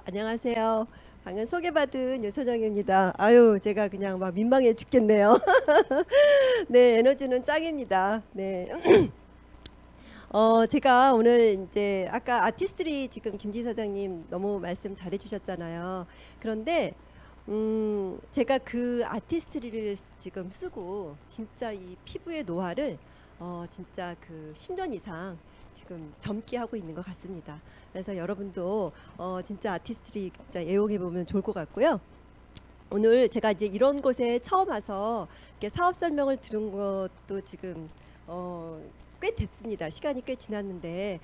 안녕하세요. 방금 소개받은 유소정입니다. 아유, 제가 그냥 막 민망해 죽겠네요. 네, 에너지는 짱입니다. 네. 제가 오늘 이제 아까 아티스트리 지금 김지 사장님 너무 말씀 잘해 주셨잖아요. 그런데 제가 그 아티스트리를 지금 쓰고 진짜 이 피부의 노화를 진짜 그 10년 이상 지금 젊게 하고 있는 것 같습니다. 그래서 여러분도 진짜 아티스트리 진짜 애용해 보면 좋을 것 같고요. 오늘 제가 이제 이런 곳에 처음 와서 이렇게 사업 설명을 들은 것도 지금 어, 꽤 됐습니다. 시간이 꽤 지났는데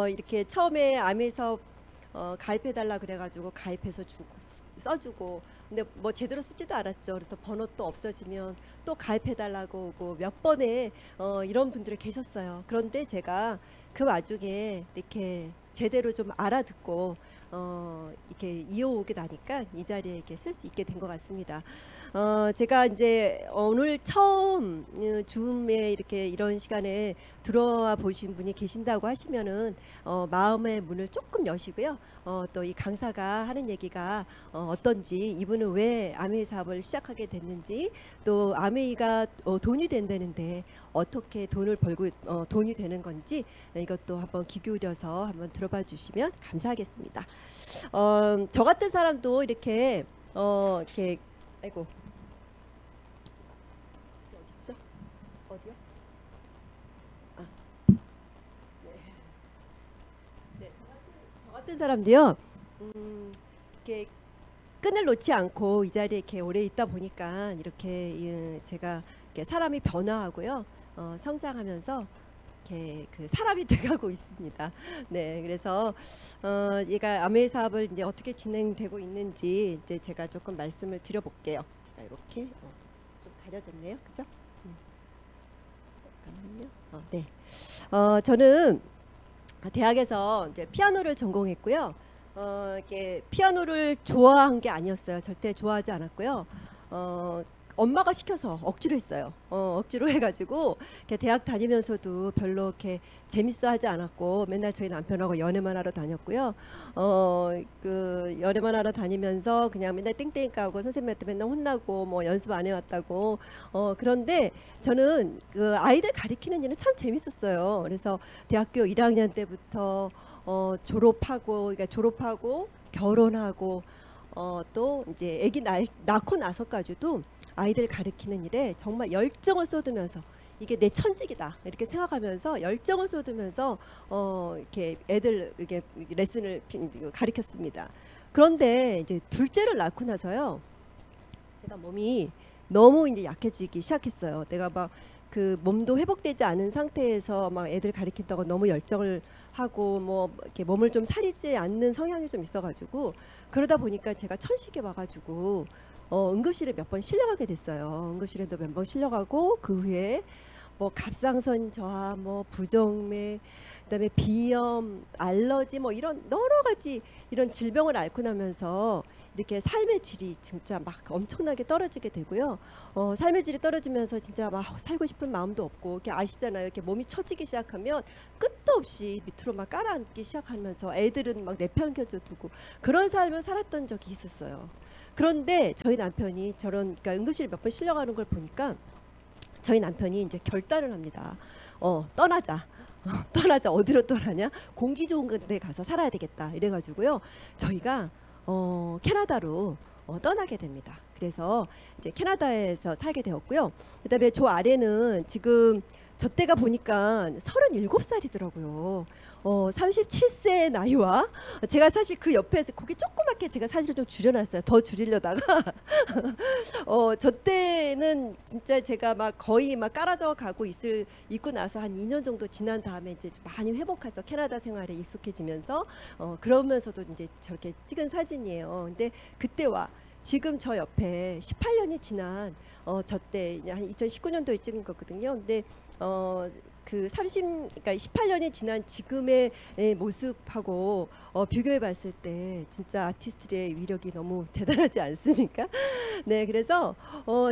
이렇게 처음에 아미에서 가입해달라 그래가지고 가입해서 써주고 근데 뭐 제대로 쓰지도 않았죠. 그래서 번호 또 없어지면 또 가입해달라고 오고 몇 번에 이런 분들이 계셨어요. 그런데 제가 그 와중에 이렇게 제대로 좀 알아듣고 이렇게 이어오게 나니까 이 자리에 이렇게 쓸 수 있게 된 것 같습니다. 제가 이제 오늘 처음 줌에 이렇게 이런 시간에 들어와 보신 분이 계신다고 하시면은 마음의 문을 조금 여시고요. 또 이 강사가 하는 얘기가 어떤지, 이분은 왜 아메이 사업을 시작하게 됐는지, 또 아메이가 돈이 된다는데 어떻게 돈을 벌고 돈이 되는 건지 이것도 한번 귀 기울여서 한번 들어봐 주시면 감사하겠습니다. 저 같은 사람도 이렇게 아이고 어디죠? 어디요? 아, 네. 네, 저 같은 사람도요. 이렇게 끈을 놓지 않고 이 자리에 이렇게 오래 있다 보니까 이렇게 제가 이렇게 사람이 변화하고요. 성장하면서 이렇게 그 사람이 돼가고 있습니다. 네, 그래서 얘가 아메 사업을 이제 어떻게 진행되고 있는지 이제 제가 조금 말씀을 드려볼게요. 제가 이렇게 좀 가려졌네요, 그죠? 음, 잠깐만요. 네. 저는 대학에서 이제 피아노를 전공했고요. 이렇게 피아노를 좋아한 게 아니었어요. 절대 좋아하지 않았고요. 어, 엄마가 시켜서 억지로 했어요. 억지로 해가지고 이렇게 대학 다니면서도 별로 이렇게 재밌어 하지 않았고 맨날 저희 남편하고 연애만 하러 다녔고요. 그 연애만 하러 다니면서 그냥 맨날 땡땡이 까고 선생님한테 맨날 혼나고 뭐 연습 안 해왔다고. 그런데 저는 그 아이들 가리키는 일은 참 재밌었어요. 그래서 대학교 1학년 때부터 그러니까 졸업하고 결혼하고 또 이제 아기 낳고 나서까지도 아이들 가르치는 일에 정말 열정을 쏟으면서 이게 내 천직이다 이렇게 생각하면서 열정을 쏟으면서 이렇게 애들 이게 레슨을 가르쳤습니다. 그런데 이제 둘째를 낳고 나서요. 제가 몸이 너무 이제 약해지기 시작했어요. 내가 막 그 몸도 회복되지 않은 상태에서 막 애들 가리킨다고 너무 열정을 하고 뭐 이렇게 몸을 좀 사리지 않는 성향이 좀 있어가지고 그러다 보니까 제가 천식에 와가지고 응급실에 몇 번 실려가게 됐어요. 응급실에도 몇 번 실려가고 그 후에 뭐 갑상선 저하, 뭐 부정맥, 그다음에 비염, 알러지 뭐 이런 여러 가지 이런 질병을 앓고 나면서 이렇게 삶의 질이 진짜 막 엄청나게 떨어지게 되고요. 삶의 질이 떨어지면서 진짜 막 살고 싶은 마음도 없고, 이렇게 아시잖아요. 이렇게 몸이 처지기 시작하면 끝도 없이 밑으로 막 깔아앉기 시작하면서 애들은 막 내팽겨쳐 두고 그런 삶을 살았던 적이 있었어요. 그런데 저희 남편이 저런 그러니까 응급실 몇 번 실려가는 걸 보니까 저희 남편이 이제 결단을 합니다. 떠나자. 떠나자. 어디로 떠나냐? 공기 좋은 데 가서 살아야 되겠다. 이래가지고요. 저희가 캐나다로 떠나게 됩니다. 그래서 이제 캐나다에서 살게 되었고요. 그다음에 저 아래는 지금 저 때가 보니까 37살이더라고요. 37세 나이와 제가 사실 그 옆에서 고개 조그맣게 제가 사진을 좀 줄여놨어요. 더 줄이려다가 저 때는 진짜 제가 막 거의 막 깔아져 가고 있고 나서 한 2년 정도 지난 다음에 이제 좀 많이 회복해서 캐나다 생활에 익숙해지면서 그러면서도 이제 저렇게 찍은 사진이에요. 근데 그때와 지금 저 옆에 18년이 지난 저 때 한 2019년도에 찍은 거거든요. 근데 어 그 30, 그러니까 18년이 지난 지금의 모습하고 비교해 봤을 때 진짜 아티스트의 위력이 너무 대단하지 않습니까? 네, 그래서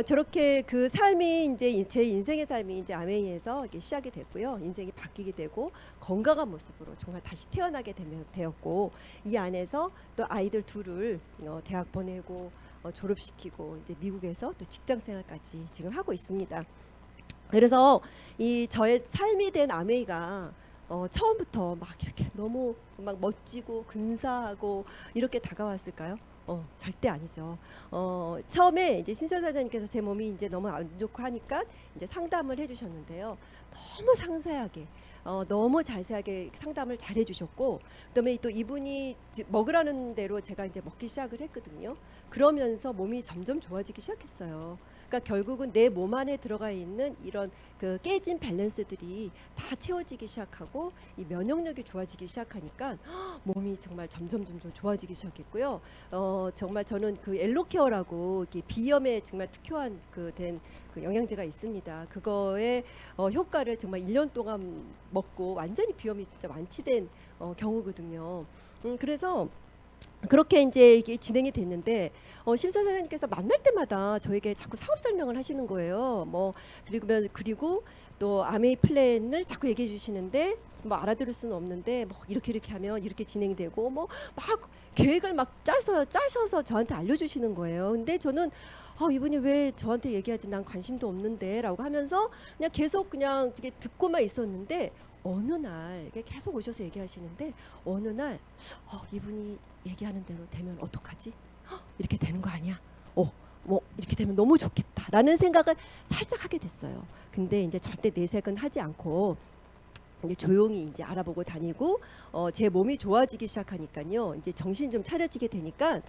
저렇게 그 삶이 이제 제 인생의 삶이 이제 아메이에서 이게 시작이 됐고요. 인생이 바뀌게 되고 건강한 모습으로 정말 다시 태어나게 되었고 이 안에서 또 아이들 둘을 대학 보내고 졸업시키고 이제 미국에서 또 직장 생활까지 지금 하고 있습니다. 그래서 이 저의 삶이 된 아메이가 처음부터 막 이렇게 너무 막 멋지고 근사하고 이렇게 다가왔을까요? 절대 아니죠. 처음에 이제 심수연 사장님께서 제 몸이 이제 너무 안 좋고 하니까 이제 상담을 해주셨는데요. 너무 상세하게, 너무 자세하게 상담을 잘 해주셨고, 그다음에 또 이분이 먹으라는 대로 제가 이제 먹기 시작을 했거든요. 그러면서 몸이 점점 좋아지기 시작했어요. 그러니까 결국은 내 몸 안에 들어가 있는 이런 그 깨진 밸런스들이 다 채워지기 시작하고 이 면역력이 좋아지기 시작하니까 몸이 정말 점점 좋아지기 시작했고요. 정말 저는 그 엘로케어라고 비염에 정말 특효한 그 영양제가 있습니다. 그거의 효과를 정말 1년 동안 먹고 완전히 비염이 진짜 완치된 경우거든요. 그래서 그렇게 이제 이게 진행이 됐는데 심선 선생님께서 만날 때마다 저에게 자꾸 사업 설명을 하시는 거예요. 뭐 그리고 또 아메이 플랜을 자꾸 얘기해 주시는데 뭐 알아들을 수는 없는데 뭐 이렇게 하면 이렇게 진행되고 뭐 막 계획을 막 짜셔서 저한테 알려주시는 거예요. 근데 저는 이분이 왜 저한테 얘기하지? 난 관심도 없는데라고 하면서 그냥 계속 그냥 되게 듣고만 있었는데 어느 날 이게 계속 오셔서 얘기하시는데 어느 날 이분이 얘기하는 대로 되면 어떡하지? 이렇게 되는 거 아니야? 뭐 이렇게 되면 너무 좋겠다라는 생각을 살짝 하게 됐어요. 근데 이제 절대 내색은 하지 않고 이제 조용히 이제 알아보고 다니고 제 몸이 좋아지기 시작하니까요. 이제 정신 좀 차려지게 되니까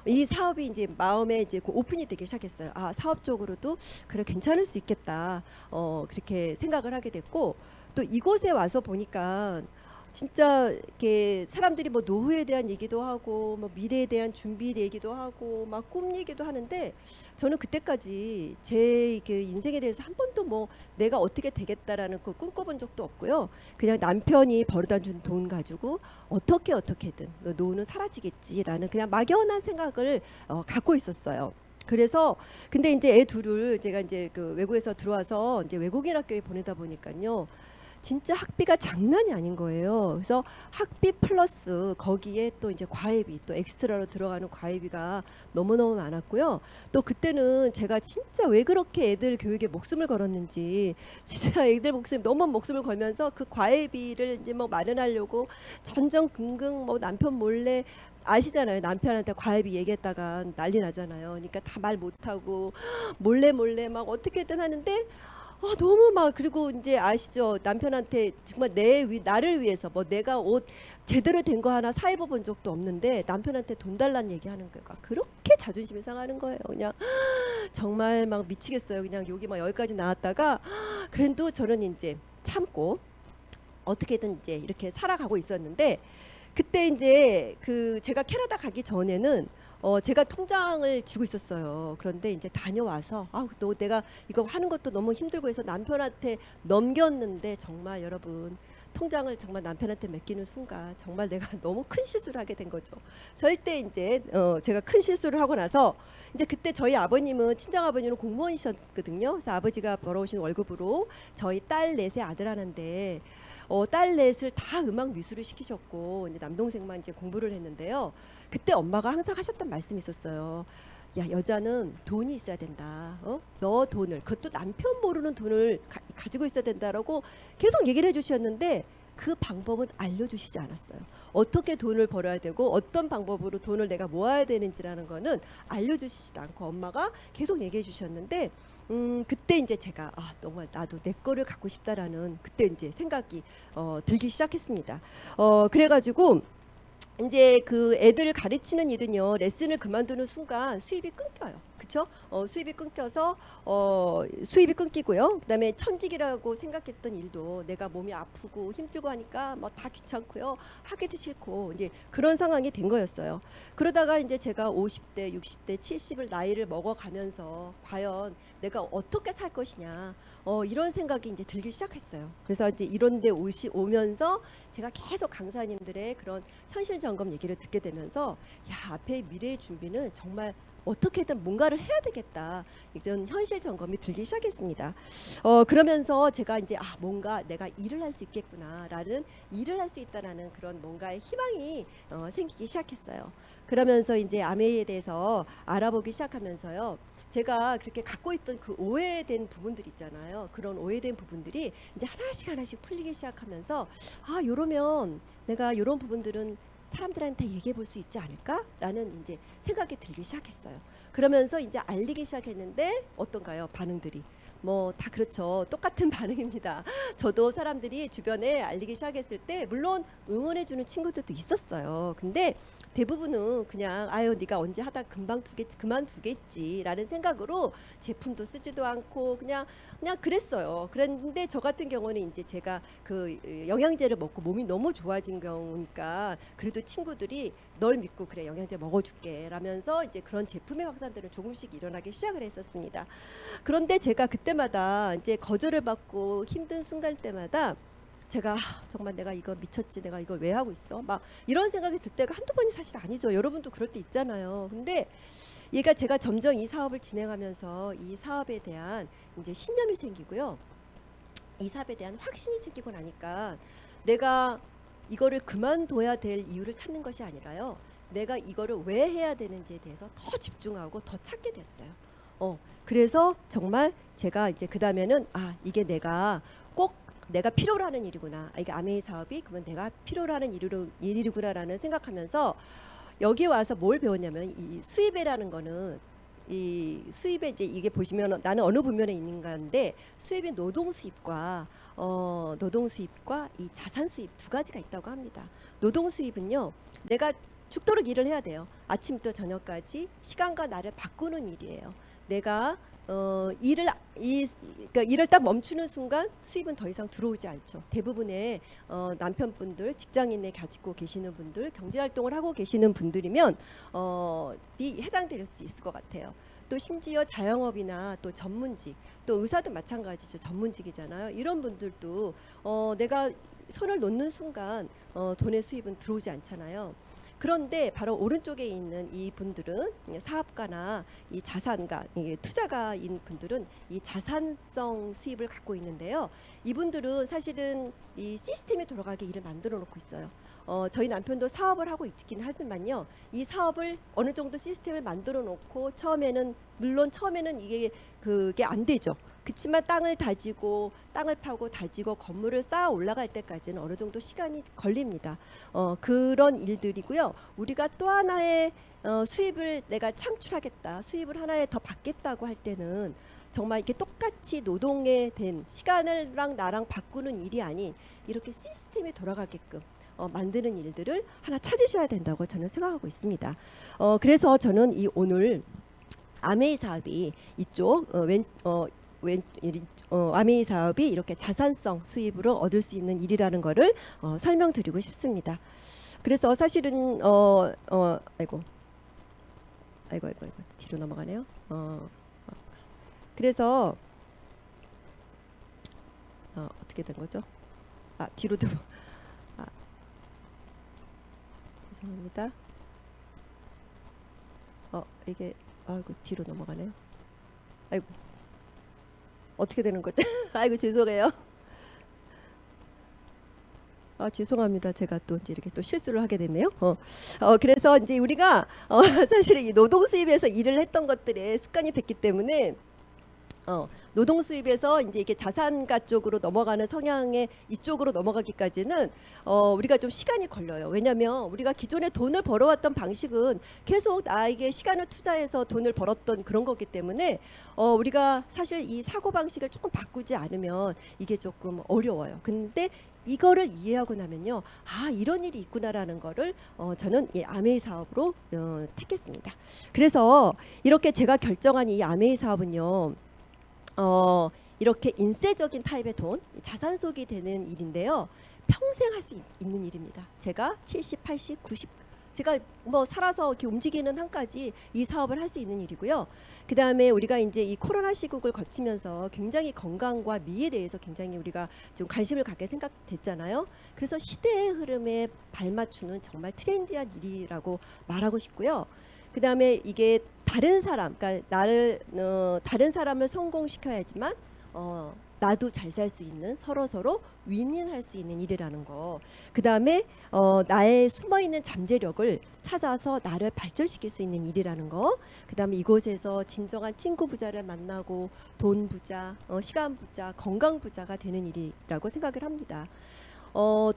이 사업이 이제 마음에 이제 오픈이 되기 시작했어요. 사업적으로도 그래 괜찮을 수 있겠다. 그렇게 생각을 하게 됐고 또 이곳에 와서 보니까 진짜 이렇게 사람들이 뭐 노후에 대한 얘기도 하고 뭐 미래에 대한 준비 얘기도 하고 막 꿈 얘기도 하는데 저는 그때까지 제 그 인생에 대해서 한 번도 뭐 내가 어떻게 되겠다라는 그 꿈꿔본 적도 없고요. 그냥 남편이 벌어다 준 돈 가지고 어떻게든 그 노후는 사라지겠지라는 그냥 막연한 생각을 갖고 있었어요. 그래서 근데 이제 애 둘을 제가 이제 그 외국에서 들어와서 이제 외국인 학교에 보내다 보니까요. 진짜 학비가 장난이 아닌 거예요. 그래서 학비 플러스 거기에 또 이제 과외비 또 엑스트라로 들어가는 과외비가 너무너무 많았고요. 또 그때는 제가 진짜 왜 그렇게 애들 교육에 목숨을 걸었는지 진짜 애들 너무 목숨을 걸면서 그 과외비를 이제 뭐 마련하려고 전전긍긍 뭐 남편 몰래 아시잖아요. 남편한테 과외비 얘기했다가 난리 나잖아요. 그러니까 다 말 못하고 몰래 막 어떻게든 하는데 너무 막 그리고 이제 아시죠? 남편한테 정말 나를 위해서 뭐 내가 옷 제대로 된 거 하나 사 입어본 적도 없는데 남편한테 돈 달라는 얘기하는 거가 그렇게 자존심이 상하는 거예요. 그냥 정말 막 미치겠어요. 그냥 여기 막 여기까지 나왔다가 그래도 저는 이제 참고 어떻게든 이제 이렇게 살아가고 있었는데 그때 이제 그 제가 캐나다 가기 전에는 제가 통장을 쥐고 있었어요. 그런데 이제 다녀와서 너 내가 이거 하는 것도 너무 힘들고 해서 남편한테 넘겼는데 정말 여러분 통장을 정말 남편한테 맡기는 순간 정말 내가 너무 큰 실수를 하게 된 거죠. 절대 이제 제가 큰 실수를 하고 나서 이제 그때 저희 아버님은 친정 아버님은 공무원이셨거든요. 그래서 아버지가 벌어오신 월급으로 저희 딸 넷의 아들 하는데 딸 넷을 다 음악 미술을 시키셨고 이제 남동생만 이제 공부를 했는데요. 그때 엄마가 항상 하셨던 말씀이 있었어요. 야 여자는 돈이 있어야 된다. 너 돈을 그것도 남편 모르는 돈을 가지고 있어야 된다라고 계속 얘기를 해주셨는데 그 방법은 알려주시지 않았어요. 어떻게 돈을 벌어야 되고 어떤 방법으로 돈을 내가 모아야 되는지라는 거는 알려주시지도 않고 엄마가 계속 얘기해 주셨는데 그때 이제 제가 너무 나도 내 거를 갖고 싶다라는 그때 이제 생각이 들기 시작했습니다. 그래가지고 이제 그 애들을 가르치는 일은요 레슨을 그만두는 순간 수입이 끊겨요. 그쵸? 수입이 끊겨서 수입이 끊기고요. 그다음에 천직이라고 생각했던 일도 내가 몸이 아프고 힘들고 하니까 뭐 다 귀찮고요. 하기도 싫고 이제 그런 상황이 된 거였어요. 그러다가 이제 제가 50대, 60대, 70을 나이를 먹어가면서 과연 내가 어떻게 살 것이냐 이런 생각이 이제 들기 시작했어요. 그래서 이제 이런 데 오면서 제가 계속 강사님들의 그런 현실 점검 얘기를 듣게 되면서 야, 앞에 미래의 준비는 정말 어떻게든 뭔가를 해야 되겠다. 이런 현실 점검이 들기 시작했습니다. 그러면서 제가 이제 뭔가 내가 일을 할 수 있겠구나라는 일을 할 수 있다라는 그런 뭔가의 희망이 생기기 시작했어요. 그러면서 이제 아메이에 대해서 알아보기 시작하면서요. 제가 그렇게 갖고 있던 그 오해된 부분들 있잖아요. 그런 오해된 부분들이 이제 하나씩 하나씩 풀리기 시작하면서 요러면 내가 요런 부분들은 사람들한테 얘기해 볼 수 있지 않을까라는 이제 생각이 들기 시작했어요. 그러면서 이제 알리기 시작했는데 어떤가요? 반응들이. 뭐 다 그렇죠. 똑같은 반응입니다. 저도 사람들이 주변에 알리기 시작했을 때 물론 응원해 주는 친구들도 있었어요. 근데 대부분은 그냥 아유 네가 언제 하다 금방 그만두겠지라는 생각으로 제품도 쓰지도 않고 그냥 그랬어요. 그랬는데 저 같은 경우는 이제 제가 그 영양제를 먹고 몸이 너무 좋아진 경우니까 그래도 친구들이 널 믿고 그래 영양제 먹어줄게 라면서 이제 그런 제품의 확산들은 조금씩 일어나기 시작을 했었습니다. 그런데 제가 그때마다 이제 거절을 받고 힘든 순간 때마다 제가 정말 내가 이거 미쳤지 내가 이걸 왜 하고 있어 막 이런 생각이 들 때가 한두 번이 사실 아니죠. 여러분도 그럴 때 있잖아요. 근데 얘가 제가 점점 이 사업을 진행하면서 이 사업에 대한 이제 신념이 생기고요. 이 사업에 대한 확신이 생기고 나니까 내가 이거를 그만둬야 될 이유를 찾는 것이 아니라요. 내가 이거를 왜 해야 되는지에 대해서 더 집중하고 더 찾게 됐어요. 그래서 정말 제가 이제 그 다음에는 이게 내가 꼭 내가 필요로 하는 일이구나. 이게 아메이 사업이 그러면 내가 필요로 하는 일이구나라는 생각하면서 여기 와서 뭘 배웠냐면 이 수입이라는 거는 이 수입에 이제 이게 보시면 나는 어느 분면에 있는 가인데 수입이 노동 수입과 이 자산 수입 두 가지가 있다고 합니다. 노동 수입은요. 내가 죽도록 일을 해야 돼요. 아침부터 저녁까지 시간과 나를 바꾸는 일이에요. 내가 그러니까 일을 딱 멈추는 순간 수입은 더 이상 들어오지 않죠. 대부분의 남편분들, 직장인에 가지고 계시는 분들, 경제활동을 하고 계시는 분들이면 해당될 수 있을 것 같아요. 또 심지어 자영업이나 또 전문직, 또 의사도 마찬가지죠. 전문직이잖아요. 이런 분들도 내가 손을 놓는 순간 돈의 수입은 들어오지 않잖아요. 그런데 바로 오른쪽에 있는 이 분들은 사업가나 이 자산가, 투자가인 분들은 이 자산성 수입을 갖고 있는데요. 이분들은 사실은 이 시스템이 돌아가게 일을 만들어 놓고 있어요. 저희 남편도 사업을 하고 있긴 하지만요. 이 사업을 어느 정도 시스템을 만들어 놓고 물론 처음에는 그게 안 되죠. 그렇지만 땅을 파고 다지고 건물을 쌓아 올라갈 때까지는 어느 정도 시간이 걸립니다. 그런 일들이고요. 우리가 또 하나의 수입을 내가 창출하겠다, 수입을 하나에 더 받겠다고 할 때는 정말 이렇게 똑같이 노동에 된 시간을랑 나랑 바꾸는 일이 아닌 이렇게 시스템이 돌아가게끔 만드는 일들을 하나 찾으셔야 된다고 저는 생각하고 있습니다. 그래서 저는 오늘 아메이 사업이 이쪽 아메이 사업이 이렇게 자산성 수입으로 얻을 수 있는 일이라는 거를 설명드리고 싶습니다. 그래서 사실은 아이고 뒤로 넘어가네요. 그래서 어떻게 된 거죠? 뒤로 들어. 죄송합니다. 이게 뒤로 넘어가네요. 아이고. 어떻게 되는 거죠? 아이고 죄송해요. 죄송합니다. 제가 또 이제 이렇게 또 실수를 하게 됐네요. 그래서 이제 우리가 사실은 이 노동 수입에서 일을 했던 것들에 습관이 됐기 때문에 노동 수입에서 이제 이게 자산가 쪽으로 넘어가는 성향의 이쪽으로 넘어가기까지는 우리가 좀 시간이 걸려요. 왜냐하면 우리가 기존에 돈을 벌어왔던 방식은 계속 나에게 시간을 투자해서 돈을 벌었던 그런 거기 때문에 우리가 사실 이 사고 방식을 조금 바꾸지 않으면 이게 조금 어려워요. 근데 이거를 이해하고 나면요, 아 이런 일이 있구나라는 거를 저는 이 아메이 사업으로 택했습니다. 그래서 이렇게 제가 결정한 이 아메이 사업은요, 이렇게 인쇄적인 타입의 돈, 자산 속이 되는 일인데요. 평생 할 수 있는 일입니다. 제가 70, 80, 90 제가 뭐 살아서 이렇게 움직이는 한까지 이 사업을 할 수 있는 일이고요. 그 다음에 우리가 이제 이 코로나 시국을 거치면서 굉장히 건강과 미에 대해서 굉장히 우리가 좀 관심을 갖게 생각됐잖아요. 그래서 시대의 흐름에 발맞추는 정말 트렌디한 일이라고 말하고 싶고요. 그 다음에 이게 다른 사람, 그러니까 다른 사람을 성공시켜야지만 나도 잘 살 수 있는, 서로 윈윈할 수 있는 일이라는 거. 그 다음에 나의 숨어있는 잠재력을 찾아서 나를 발전시킬 수 있는 일이라는 거. 그 다음에 이곳에서 진정한 친구 부자를 만나고 돈 부자, 시간 부자, 건강 부자가 되는 일이라고 생각을 합니다.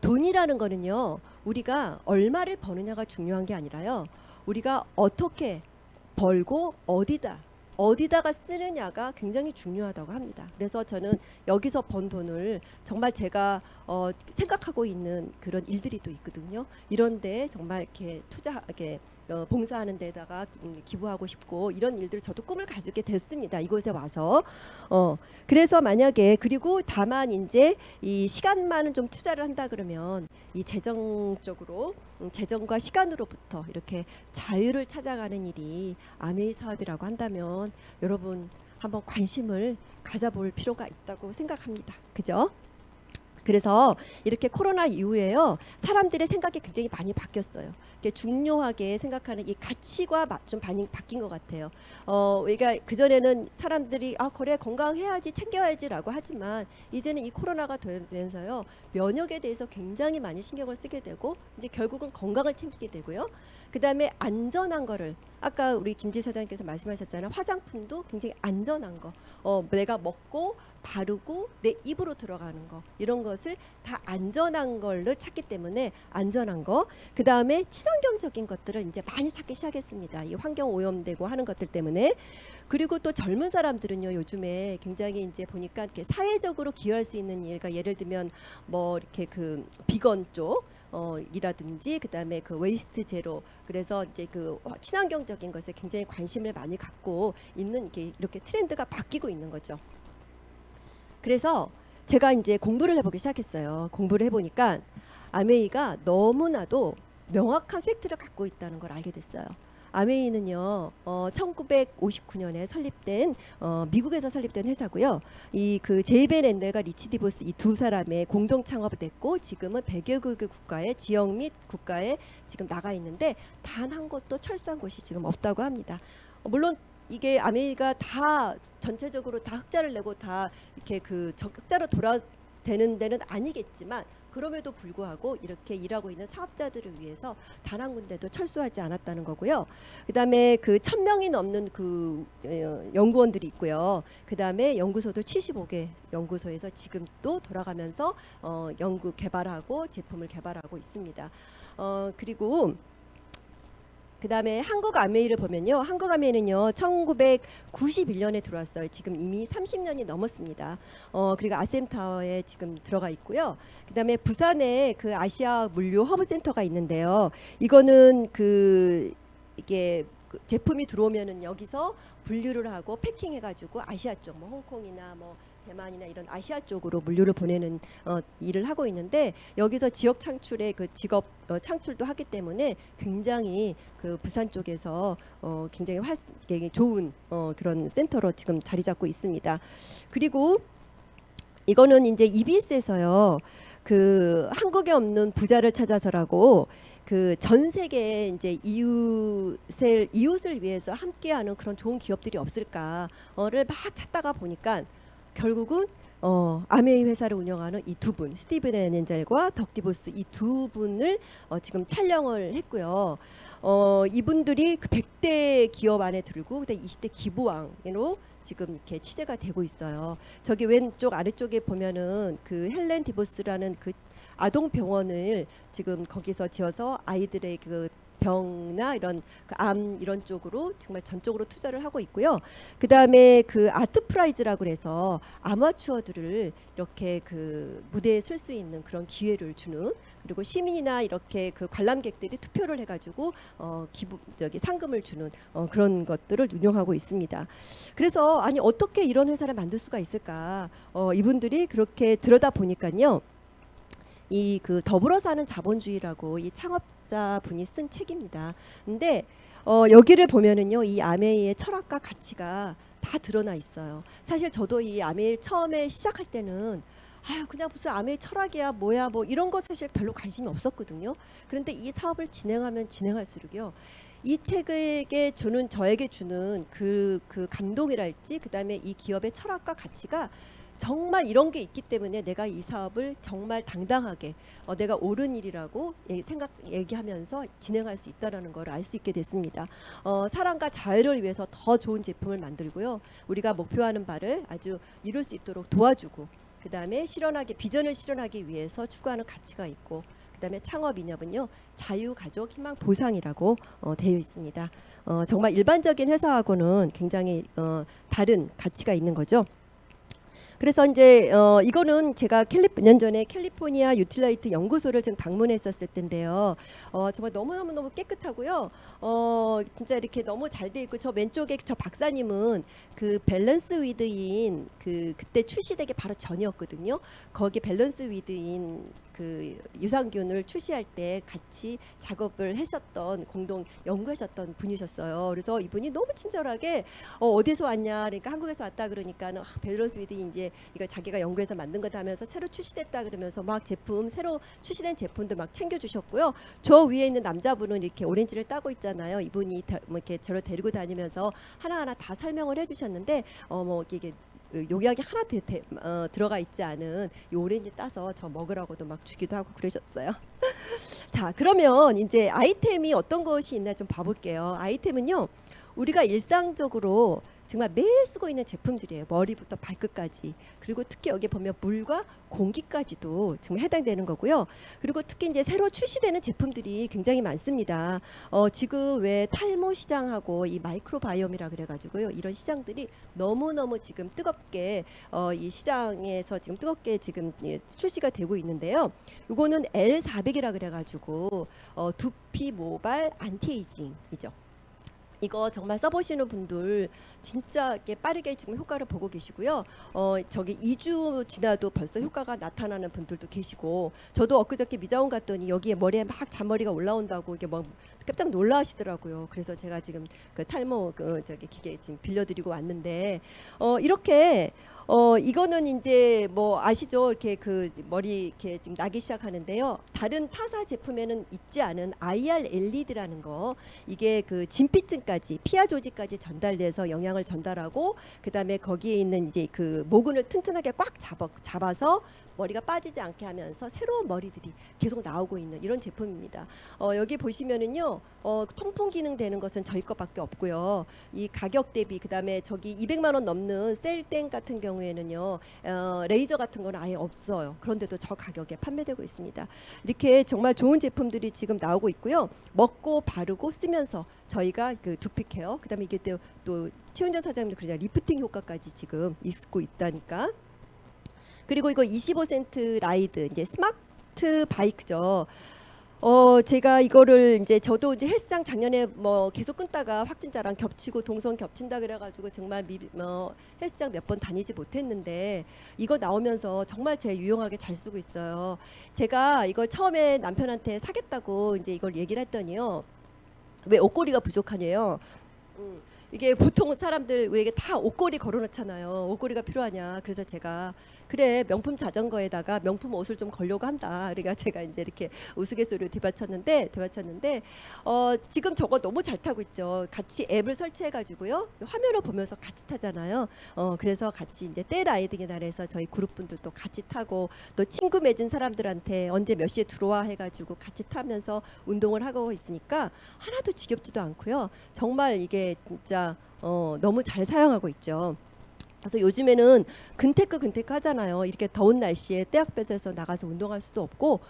돈이라는 거는요, 우리가 얼마를 버느냐가 중요한 게 아니라요, 우리가 어떻게 벌고 어디다가 쓰느냐가 굉장히 중요하다고 합니다. 그래서 저는 여기서 번 돈을 정말 제가 생각하고 있는 그런 일들이 또 있거든요. 이런데 정말 이렇게 이렇게 봉사하는 데다가 기부하고 싶고, 이런 일들 저도 꿈을 가지게 됐습니다. 이곳에 와서. 그래서 만약에, 그리고 다만 이제 이 시간만은 좀 투자를 한다 그러면 이 재정적으로, 재정과 시간으로부터 이렇게 자유를 찾아가는 일이 아메이 사업이라고 한다면 여러분 한번 관심을 가져볼 필요가 있다고 생각합니다. 그죠? 그래서 이렇게 코로나 이후에요, 사람들의 생각이 굉장히 많이 바뀌었어요. 이렇게 중요하게 생각하는 이 가치가 좀 많이 바뀐 것 같아요. 그러니까 그 전에는 사람들이 그래 건강해야지, 챙겨야지라고 하지만 이제는 이 코로나가 되면서요, 면역에 대해서 굉장히 많이 신경을 쓰게 되고, 이제 결국은 건강을 챙기게 되고요. 그 다음에 안전한 거를, 아까 우리 김지 사장님께서 말씀하셨잖아요. 화장품도 굉장히 안전한 거, 내가 먹고 바르고 내 입으로 들어가는 거, 이런 것을 다 안전한 걸로 찾기 때문에 안전한 거. 그 다음에 친환경적인 것들을 이제 많이 찾기 시작했습니다. 이 환경 오염되고 하는 것들 때문에. 그리고 또 젊은 사람들은요, 요즘에 굉장히 이제 보니까 이렇게 사회적으로 기여할 수 있는 일, 그러니까 예를 들면 뭐 이렇게 그 비건 쪽 이라든지, 그다음에 그 웨이스트 제로, 그래서 이제 그 친환경적인 것에 굉장히 관심을 많이 갖고 있는, 이렇게 트렌드가 바뀌고 있는 거죠. 그래서 제가 이제 공부를 해보기 시작했어요. 공부를 해보니까 아메이가 너무나도 명확한 팩트를 갖고 있다는 걸 알게 됐어요. 아메이는요, 1959년에 설립된, 미국에서 설립된 회사고요. 이 그 제이벤 앤델과 리치 디보스, 이 두 사람의 공동 창업이 됐고, 지금은 100여 개국 국가의 지역 및 국가에 지금 나가 있는데 단 한 곳도 철수한 곳이 지금 없다고 합니다. 물론 이게 아메이가 다 전체적으로 다 흑자를 내고 다 이렇게 그 적자로 돌아되는 데는 아니겠지만, 그럼에도 불구하고 이렇게 일하고 있는 사업자들을 위해서 단 한 군데도 철수하지 않았다는 거고요. 그다음에 그 1000명이 넘는 그 연구원들이 있고요. 그다음에 연구소도 75개 연구소에서 지금 또 돌아가면서 연구 개발하고 제품을 개발하고 있습니다. 그리고 그다음에 한국 아메이를 보면요, 한국 아메이는요 1991년에 들어왔어요. 지금 이미 30년이 넘었습니다. 그리고 아셈타워에 지금 들어가 있고요. 그다음에 부산에 그 아시아 물류 허브 센터가 있는데요, 이거는 이게 제품이 들어오면은 여기서 분류를 하고 패킹해가지고 아시아 쪽, 뭐 홍콩이나 뭐 대만이나 이런 아시아 쪽으로 물류를 보내는 일을 하고 있는데, 여기서 지역 창출의 그 직업 창출도 하기 때문에 굉장히 그 부산 쪽에서 굉장히 좋은 그런 센터로 지금 자리 잡고 있습니다. 그리고 이거는 이제 EBS에서요, 그 한국에 없는 부자를 찾아서라고 그 전 세계에 이제 이웃을 위해서 함께하는 그런 좋은 기업들이 없을까를 막 찾다가 보니까 결국은 아메이 회사를 운영하는 이 두 분, 스티븐 앤 엔젤과 덕 디보스, 이 두 분을 지금 촬영을 했고요. 이분들이 그 100대 기업 안에 들고 그다음 20대 기부왕으로 지금 이렇게 취재가 되고 있어요. 저기 왼쪽 아래쪽에 보면은 그 헬렌 디보스라는 그 아동 병원을 지금 거기서 지어서 아이들의 그 병나 이런 그 암 이런 쪽으로 정말 전적으로 투자를 하고 있고요. 그 다음에 그 아트 프라이즈라고 그래서 아마추어들을 이렇게 그 무대에 설 수 있는 그런 기회를 주는, 그리고 시민이나 이렇게 그 관람객들이 투표를 해가지고 기부 저기 상금을 주는 그런 것들을 운영하고 있습니다. 그래서 아니 어떻게 이런 회사를 만들 수가 있을까? 이분들이 그렇게 들여다 보니까요. 이 그 더불어 사는 자본주의라고 이 창업자 분이 쓴 책입니다. 근데 여기를 보면은요, 이 아메이의 철학과 가치가 다 드러나 있어요. 사실 저도 이 아메이 처음에 시작할 때는 아유 그냥 무슨 아메이 철학이야 뭐야 뭐 이런 거 사실 별로 관심이 없었거든요. 그런데 이 사업을 진행하면 진행할수록요, 이 책에게 주는 저에게 주는 그 감동이랄지 그다음에 이 기업의 철학과 가치가 정말 이런 게 있기 때문에 내가 이 사업을 정말 당당하게 내가 옳은 일이라고 얘기하면서 진행할 수 있다라는 걸 알 수 있게 됐습니다. 사랑과 자유를 위해서 더 좋은 제품을 만들고요. 우리가 목표하는 바를 아주 이룰 수 있도록 도와주고, 그 다음에 비전을 실현하기 위해서 추구하는 가치가 있고, 그 다음에 창업 이념은요, 자유, 가족, 희망, 보상이라고 되어 있습니다. 정말 일반적인 회사하고는 굉장히 다른 가치가 있는 거죠. 그래서 이제 이거는 제가 몇 년 전에 캘리포니아 유틸라이트 연구소를 지금 방문했었을 텐데요. 정말 너무 깨끗하고요. 진짜 이렇게 너무 잘 돼 있고, 저 왼쪽에 저 박사님은 그 밸런스 위드인 그때 출시되기 바로 전이었거든요. 거기 밸런스 위드인 그 유산균을 출시할 때 같이 작업을 하셨던, 공동 연구하셨던 분이셨어요. 그래서 이분이 너무 친절하게 어디서 왔냐, 그러니까 한국에서 왔다 그러니까는 밸런스 위드 이제 이거 자기가 연구해서 만든 거다 하면서 새로 출시됐다 그러면서 막 새로 출시된 제품도 막 챙겨주셨고요. 저 위에 있는 남자분은 이렇게 오렌지를 따고 있잖아요. 이분이 뭐 이렇게 저를 데리고 다니면서 하나하나 다 설명을 해주셨는데 뭐 이게 용약이 하나 들어가 있지 않은 이 오렌지 따서 저 먹으라고도 막 주기도 하고 그러셨어요. 자, 그러면 이제 아이템이 어떤 것이 있나 좀 봐볼게요. 아이템은요, 우리가 일상적으로 정말 매일 쓰고 있는 제품들이에요. 머리부터 발끝까지. 그리고 특히 여기 보면 물과 공기까지도 정말 해당되는 거고요. 그리고 특히 이제 새로 출시되는 제품들이 굉장히 많습니다. 지금 왜 탈모 시장하고 이 마이크로바이옴이라 그래가지고요, 이런 시장들이 너무너무 지금 뜨겁게 이 시장에서 지금 뜨겁게 지금 출시가 되고 있는데요. 이거는 L400이라 그래가지고 두피 모발 안티에이징이죠. 이거 정말 써보시는 분들 진짜 이렇게 빠르게 지금 효과를 보고 계시고요. 저기 2주 지나도 벌써 효과가 나타나는 분들도 계시고, 저도 엊그저께 미자원 갔더니 여기에 머리에 막 잔머리가 올라온다고 이게 뭐 깜짝 놀라시더라고요. 그래서 제가 지금 그 탈모 저기 기계 지금 빌려드리고 왔는데 이렇게 이거는 이제 뭐 아시죠? 이렇게 그 머리 이렇게 지금 나기 시작하는데요. 다른 타사 제품에는 있지 않은 IR LED라는 거, 이게 그 진피층까지 피하 조직까지 전달돼서 영향을 전달하고, 그다음에 거기에 있는 이제 그 모근을 튼튼하게 꽉 잡아서 머리가 빠지지 않게 하면서 새로운 머리들이 계속 나오고 있는 이런 제품입니다. 여기 보시면은요, 통풍 기능 되는 것은 저희 것밖에 없고요. 이 가격 대비, 그다음에 저기 200만 원 넘는 셀땡 같은 경우에는요, 레이저 같은 건 아예 없어요. 그런데도 저 가격에 판매되고 있습니다. 이렇게 정말 좋은 제품들이 지금 나오고 있고요. 먹고 바르고 쓰면서 저희가 그 두피 케어, 그다음에 이게 또 최은정 사장님도 그러잖아요. 리프팅 효과까지 지금 있고 있다니까. 그리고 이거 25센트 라이드, 이제 스마트 바이크죠. 제가 이거를 이제 저도 이제 헬스장 작년에 뭐 계속 끊다가 확진자랑 겹치고 동선 겹친다 그래가지고 정말 헬스장 몇 번 다니지 못했는데, 이거 나오면서 정말 제 유용하게 잘 쓰고 있어요. 제가 이걸 처음에 남편한테 사겠다고 이제 이걸 얘기를 했더니요, 왜 옷걸이가 부족하냐요. 이게 보통 사람들 왜 이게 다 옷걸이 걸어놓잖아요. 옷걸이가 필요하냐. 그래서 제가 그래 명품 자전거에다가 명품 옷을 좀 걸려고 한다. 그러니까 제가 이제 이렇게 우스갯소리로 뒤받쳤는데 지금 저거 너무 잘 타고 있죠. 같이 앱을 설치해 가지고요. 화면을 보면서 같이 타잖아요. 그래서 같이 이제 떼 라이딩의 날에서 저희 그룹 분들도 같이 타고 또 친구 맺은 사람들한테 언제 몇 시에 들어와 해가지고 같이 타면서 운동을 하고 있으니까 하나도 지겹지도 않고요. 정말 이게 진짜 너무 잘 사용하고 있죠. 그래서 요즘에는 근테크 하잖아요. 이렇게 더운 날씨에 떼약볕에서 나가서 운동할 수도 없고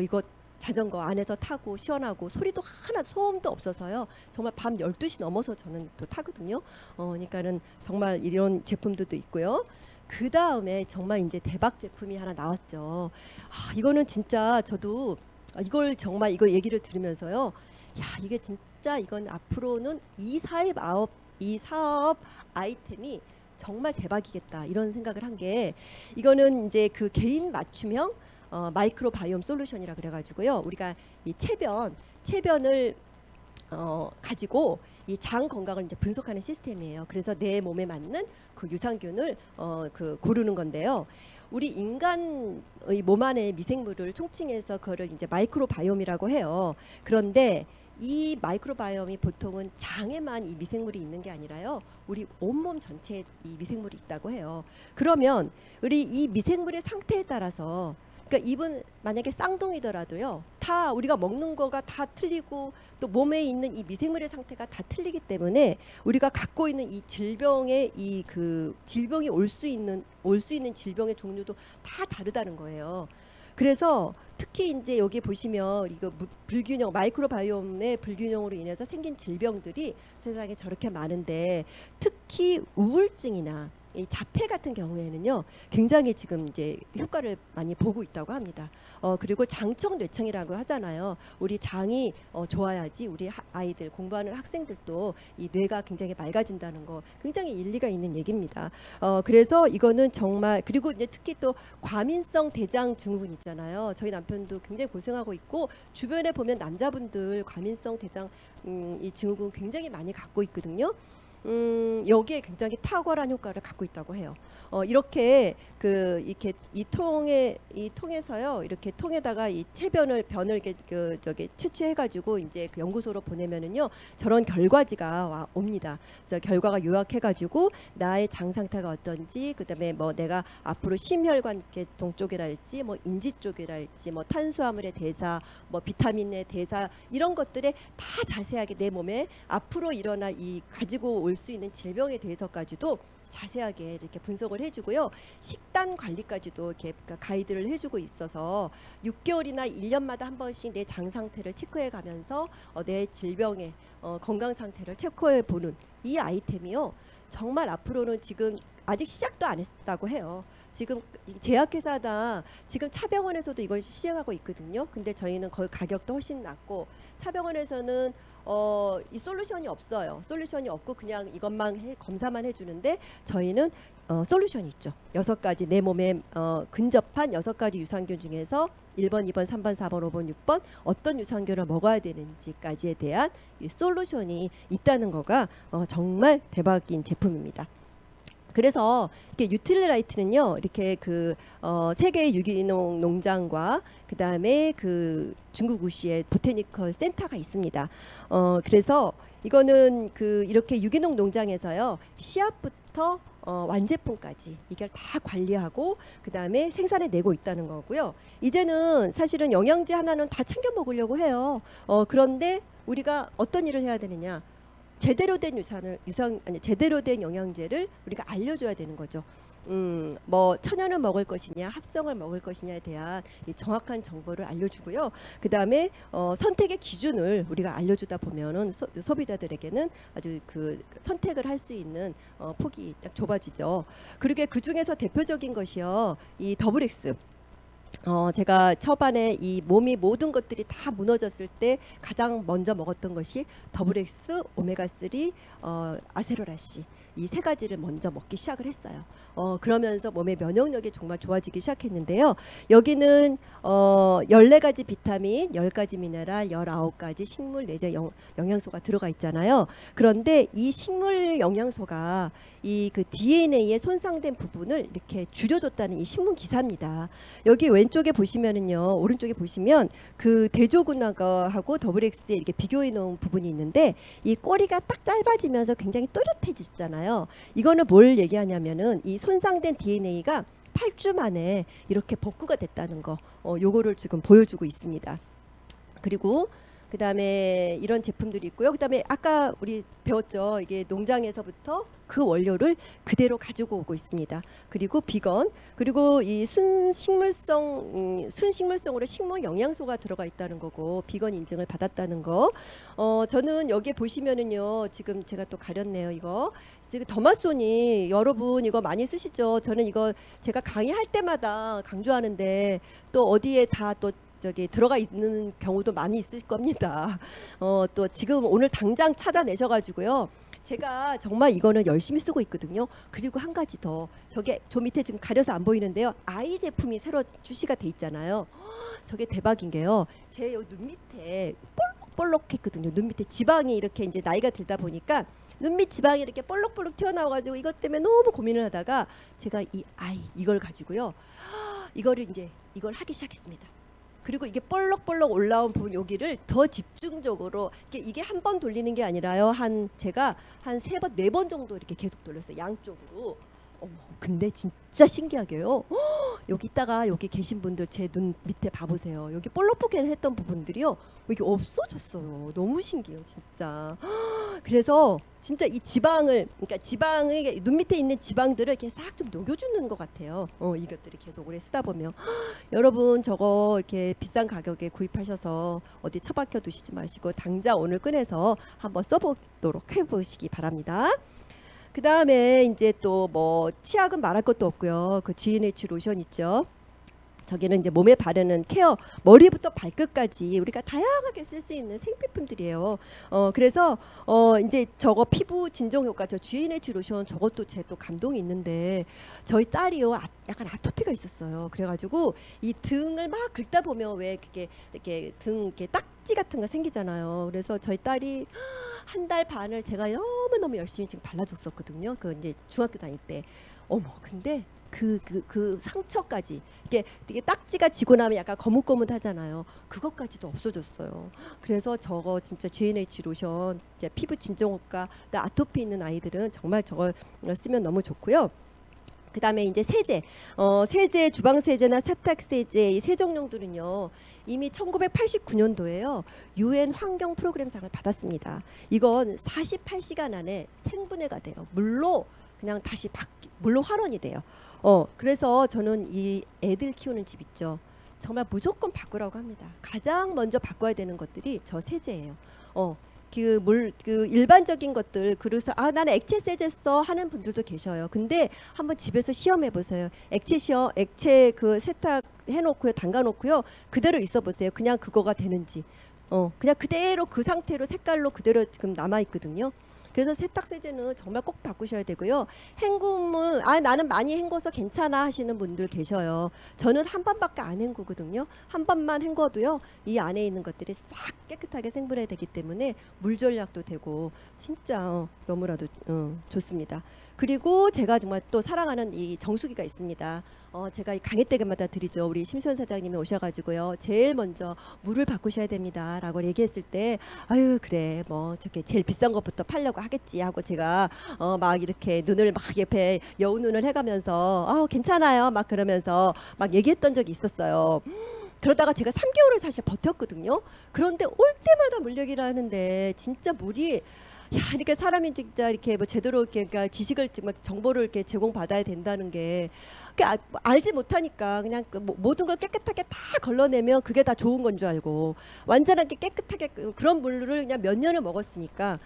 이거 자전거 안에서 타고 시원하고 소리도 하나 소음도 없어서요. 정말 밤 12시 넘어서 저는 또 타거든요. 그러니까는 정말 이런 제품들도 있고요. 그 다음에 정말 이제 대박 제품이 하나 나왔죠. 이거는 진짜 저도 이거 얘기를 들으면서요. 야, 이게 진짜 이건 앞으로는 이 사업 아이템이 정말 대박이겠다 이런 생각을 한 게 이거는 이제 그 개인 맞춤형 마이크로바이옴 솔루션이라 그래가지고요. 우리가 이 체변을 가지고 이 장 건강을 이제 분석하는 시스템이에요. 그래서 내 몸에 맞는 그 유산균을 그 고르는 건데요. 우리 인간의 몸 안에 미생물을 총칭해서 그거를 이제 마이크로바이옴이라고 해요. 그런데 이 마이크로바이옴이 보통은 장에만 이 미생물이 있는 게 아니라요. 우리 온몸 전체에 이 미생물이 있다고 해요. 그러면 우리 이 미생물의 상태에 따라서 그러니까 입은 만약에 쌍둥이더라도요. 다 우리가 먹는 거가 다 틀리고 또 몸에 있는 이 미생물의 상태가 다 틀리기 때문에 우리가 갖고 있는 이 질병의 이 그 질병이 올 수 있는 질병의 종류도 다 다르다는 거예요. 그래서 특히 이제 여기 보시면 이거 불균형 마이크로바이옴의 불균형으로 인해서 생긴 질병들이 세상에 저렇게 많은데 특히 우울증이나 이 자폐 같은 경우에는요 굉장히 지금 이제 효과를 많이 보고 있다고 합니다. 그리고 장청 뇌청이라고 하잖아요. 우리 장이 좋아야지 우리 아이들 공부하는 학생들도 이 뇌가 굉장히 맑아진다는 거 굉장히 일리가 있는 얘기입니다. 그래서 이거는 정말 그리고 이제 특히 또 과민성 대장 증후군 있잖아요. 저희 남편도 굉장히 고생하고 있고 주변에 보면 남자분들 과민성 대장 이 증후군 굉장히 많이 갖고 있거든요. 여기에 굉장히 탁월한 효과를 갖고 있다고 해요. 이렇게 이 통에서요 이렇게 통에다가 이 변을 이렇게 채취해가지고 이제 그 연구소로 보내면은요 저런 결과지가 옵니다. 그래서 결과가 요약해가지고 나의 장 상태가 어떤지 그다음에 뭐 내가 앞으로 심혈관계통 쪽이랄지 뭐 인지 쪽이랄지 뭐 탄수화물의 대사 뭐 비타민의 대사 이런 것들에 다 자세하게 내 몸에 앞으로 일어나 이 가지고 올 수 있는 질병에 대해서까지도 자세하게 이렇게 분석을 해주고요. 식단 관리까지도 이렇게 가이드를 해주고 있어서 6개월이나 1년마다 한 번씩 내 장 상태를 체크해 가면서 내 질병의 건강 상태를 체크해 보는 이 아이템이요. 정말 앞으로는 지금 아직 시작도 안 했다고 해요. 지금 제약회사다 지금 차병원에서도 이걸 시행하고 있거든요. 근데 저희는 거의 가격도 훨씬 낮고 차병원에서는 이 솔루션이 없어요. 솔루션이 없고 그냥 이것만 검사만 해주는데 저희는 솔루션이 있죠. 6가지 내 몸에 근접한 6가지 유산균 중에서 1번, 2번, 3번, 4번, 5번, 6번 어떤 유산균을 먹어야 되는지까지에 대한 이 솔루션이 있다는 거가 정말 대박인 제품입니다. 그래서 이렇게 유틸라이트는요 이렇게 그 세계 유기농 농장과 그 다음에 그 중국 우시에 보테니컬 센터가 있습니다. 그래서 이거는 그 이렇게 유기농 농장에서요 씨앗부터 완제품까지 이걸 다 관리하고 그 다음에 생산해 내고 있다는 거고요. 이제는 사실은 영양제 하나는 다 챙겨 먹으려고 해요. 그런데 우리가 어떤 일을 해야 되느냐? 제대로 된 제대로 된 영양제를 우리가 알려줘야 되는 거죠. 뭐 천연을 먹을 것이냐, 합성을 먹을 것이냐에 대한 이 정확한 정보를 알려주고요. 그 다음에 선택의 기준을 우리가 알려주다 보면은 소비자들에게는 아주 그 선택을 할 수 있는 폭이 딱 좁아지죠. 그러게 그 중에서 대표적인 것이요, 이 더블 X. 제가 초반에 이 몸이 모든 것들이 다 무너졌을 때 가장 먼저 먹었던 것이 더블엑스, 오메가3, 아세로라씨 이 세 가지를 먼저 먹기 시작을 했어요. 그러면서 몸의 면역력이 정말 좋아지기 시작했는데요. 여기는 14가지 비타민, 10가지 미네랄, 19가지 식물 내재 영양소가 들어가 있잖아요. 그런데 이 식물 영양소가 이 그 DNA의 손상된 부분을 이렇게 줄여줬다는 이 신문 기사입니다. 여기 왼쪽에 보시면은요, 오른쪽에 보시면 그 대조군하고 더블엑스에 이렇게 비교해 놓은 부분이 있는데 이 꼬리가 딱 짧아지면서 굉장히 또렷해지잖아요. 이거는 뭘 얘기하냐면은 이 손상된 DNA가 8주 만에 이렇게 복구가 됐다는 거, 요거를 지금 보여주고 있습니다. 그리고 그다음에 이런 제품들이 있고요. 그다음에 아까 우리 배웠죠. 이게 농장에서부터 그 원료를 그대로 가지고 오고 있습니다. 그리고 비건, 그리고 이 순식물성으로 식물 영양소가 들어가 있다는 거고 비건 인증을 받았다는 거. 저는 여기에 보시면은요. 지금 제가 또 가렸네요. 이거 지금 더마소니 여러분 이거 많이 쓰시죠. 저는 이거 제가 강의할 때마다 강조하는데 또 어디에 다 또 저기 들어가 있는 경우도 많이 있을 겁니다. 또 지금 오늘 당장 찾아내셔가지고요. 제가 정말 이거는 열심히 쓰고 있거든요. 그리고 한 가지 더, 저게 저 밑에 지금 가려서 안 보이는데요. 아이 제품이 새로 출시가 돼 있잖아요. 저게 대박인 게요. 제 여기 눈 밑에 볼록볼록했거든요. 눈 밑에 지방이 이렇게 이제 나이가 들다 보니까 눈 밑 지방이 이렇게 볼록볼록 튀어나와가지고 이것 때문에 너무 고민을 하다가 제가 이걸 가지고요. 이거를 이제 이걸 하기 시작했습니다. 그리고 이게 볼록볼록 올라온 부분 여기를 더 집중적으로 이게 한 번 돌리는 게 아니라요. 제가 한 3번, 4번 정도 이렇게 계속 돌렸어요. 양쪽으로. 근데 진짜 신기하게요. 여기 계신 분들 제 눈 밑에 봐보세요. 여기 볼록볼록 했던 부분들이요. 이게 없어졌어요. 너무 신기해요, 진짜. 그래서 진짜 이 지방을, 그러니까 지방의 눈 밑에 있는 지방들을 이렇게 싹 좀 녹여주는 것 같아요. 이것들이 계속 오래 쓰다 보면 여러분 저거 이렇게 비싼 가격에 구입하셔서 어디 처박혀 두시지 마시고 당장 오늘 꺼내서 한번 써보도록 해보시기 바랍니다. 그 다음에 이제 또 뭐 치약은 말할 것도 없고요. 그 GNH 로션 있죠. 저기는 이제 몸에 바르는 케어, 머리부터 발끝까지 우리가 다양하게 쓸 수 있는 생필품들이에요. 그래서 이제 저거 피부 진정 효과, 저 GNH 로션 저것도 제 또 감동이 있는데 저희 딸이요, 약간 아토피가 있었어요. 그래가지고 이 등을 막 긁다 보면 왜 그게 이렇게 등 이렇게 딱지 같은 거 생기잖아요. 그래서 저희 딸이 한 달 반을 제가 너무너무 열심히 지금 발라줬었거든요. 그 이제 중학교 다닐 때. 근데 그 상처까지 이게 딱지가 지고 나면 약간 거뭇거뭇하잖아요. 그것까지도 없어졌어요. 그래서 저거 진짜 GNH 로션 이제 피부 진정 효과, 아토피 있는 아이들은 정말 저걸 쓰면 너무 좋고요. 그 다음에 이제 세제, 세제, 주방 세제나 세탁 세제 이 세정용들은요 이미 1989년도에요 UN 환경 프로그램상을 받았습니다. 이건 48시간 안에 생분해가 돼요. 물로 그냥 다시 물로 활원이 돼요. 그래서 저는 이 애들 키우는 집 있죠. 정말 무조건 바꾸라고 합니다. 가장 먼저 바꿔야 되는 것들이 저 세제예요. 그 일반적인 것들, 그래서 나는 액체 세제 써 하는 분들도 계셔요. 근데 한번 집에서 시험해 보세요. 액체 그 세탁 해놓고요, 담가놓고요, 그대로 있어 보세요. 그냥 그거가 되는지. 그냥 그대로 그 상태로 색깔로 그대로 지금 남아 있거든요. 그래서 세탁 세제는 정말 꼭 바꾸셔야 되고요. 헹굼은 나는 많이 헹궈서 괜찮아 하시는 분들 계셔요. 저는 한 번밖에 안 헹구거든요. 한 번만 헹궈도요 이 안에 있는 것들이 싹 깨끗하게 생분해 되기 때문에 물 전략도 되고 진짜 너무나도 좋습니다. 그리고 제가 정말 또 사랑하는 이 정수기가 있습니다. 제가 이 강의 때마다 드리죠. 우리 심수현 사장님이 오셔가지고요. 제일 먼저 물을 바꾸셔야 됩니다. 라고 얘기했을 때 아유 그래 뭐 저게 제일 비싼 것부터 팔려고 하겠지 하고 제가 막 이렇게 눈을 막 옆에 여우 눈을 해가면서 괜찮아요 막 그러면서 막 얘기했던 적이 있었어요. 그러다가 제가 3개월을 사실 버텼거든요. 그런데 올 때마다 물 얘기를 하는데 진짜 물이 이렇게 사람이 진짜 이렇게 뭐 제대로 이렇게 그러니까 지식을 정말 정보를 이렇게 제공받아야 된다는 게 알지 못하니까 그냥 그 모든 걸 깨끗하게 다 걸러내면 그게 다 좋은 건 줄 알고 완전하게 깨끗하게 그런 물을 그냥 몇 년을 먹었으니까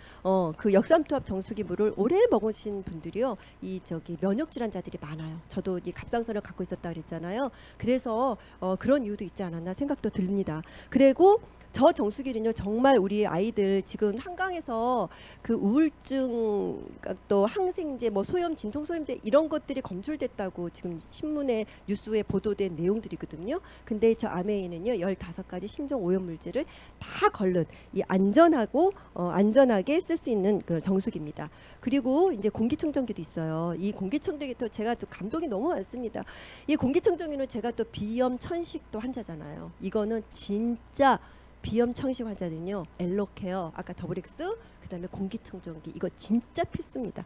그 역삼투압 정수기 물을 오래 먹으신 분들이요 이 저기 면역 질환자들이 많아요. 저도 이 갑상선을 갖고 있었다 그랬잖아요. 그래서 그런 이유도 있지 않았나 생각도 듭니다. 그리고 저 정수기는요 정말 우리 아이들 지금 한강에서 그 우울증 또 항생제 뭐 소염 진통 소염제 이런 것들이 검출됐다고 지금 신문에 뉴스에 보도된 내용들이거든요. 근데 저 아메이는요 15가지 심정 오염 물질을 다 걸른 이 안전하고 안전하게 쓸 수 있는 그 정수기입니다. 그리고 이제 공기청정기도 있어요. 이 공기청정기도 제가 또 감동이 너무 많습니다. 이 공기청정기는 제가 또 비염 천식도 환자잖아요. 이거는 진짜 비염 청식 환자는요 엘로케어 아까 더블엑스 그다음에 공기청정기 이거 진짜 필수입니다.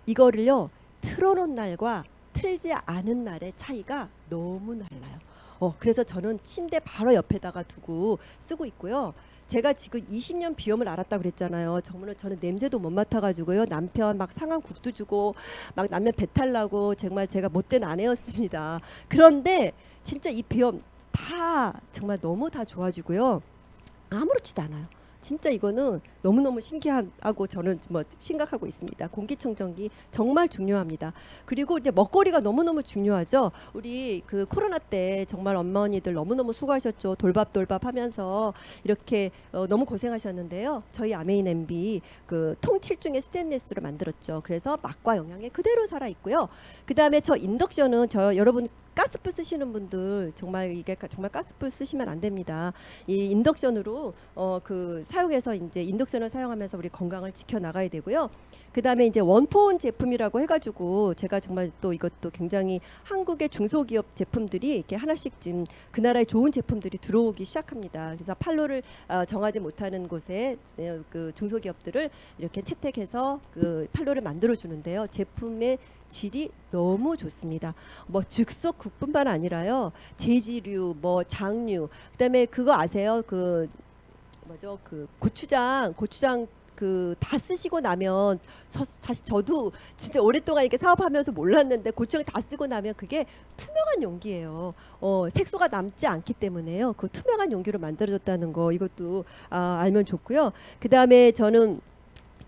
이거를요 틀어놓은 날과 틀지 않은 날의 차이가 너무 달라요. 그래서 저는 침대 바로 옆에다가 두고 쓰고 있고요. 제가 지금 20년 비염을 앓았다 그랬잖아요. 정말 저는 냄새도 못 맡아가지고요. 남편 막 상한국도 주고 막 남편 배탈 나고 정말 제가 못된 아내였습니다. 그런데 진짜 이 비염 다 정말 너무 다 좋아지고요. 아무렇지도 않아요. 진짜 이거는 너무너무 신기하고 저는 뭐 심각하고 있습니다. 공기청정기 정말 중요합니다. 그리고 이제 먹거리가 너무너무 중요하죠. 우리 그 코로나 때 정말 어머니들 너무너무 수고하셨죠. 돌밥 하면서 이렇게 너무 고생하셨는데요. 저희 아메이 냄비 그 통칠중의 스테인리스로 만들었죠. 그래서 맛과 영양이 그대로 살아 있고요. 그다음에 저 인덕션은 여러분 가스불 쓰시는 분들 정말 이게 정말 가스불 쓰시면 안 됩니다. 이 인덕션으로 그 사용해서 이제 인덕션을 사용하면서 우리 건강을 지켜 나가야 되고요. 그다음에 이제 원포온 제품이라고 해가지고 제가 정말 또 이것도 굉장히 한국의 중소기업 제품들이 이렇게 하나씩 지금 그 나라의 좋은 제품들이 들어오기 시작합니다. 그래서 판로를 정하지 못하는 곳에 그 중소기업들을 이렇게 채택해서 그 판로를 만들어 주는데요. 제품의 질이 너무 좋습니다. 뭐 즉석 국뿐만 아니라요. 제지류, 뭐 장류, 그다음에 그거 아세요? 그 뭐죠? 그 고추장 그 다 쓰시고 나면 사실 저도 진짜 오랫동안 이렇게 사업하면서 몰랐는데 고추장 다 쓰고 나면 그게 투명한 용기예요. 색소가 남지 않기 때문에요. 그 투명한 용기로 만들어졌다는 거 이것도 알면 좋고요. 그 다음에 저는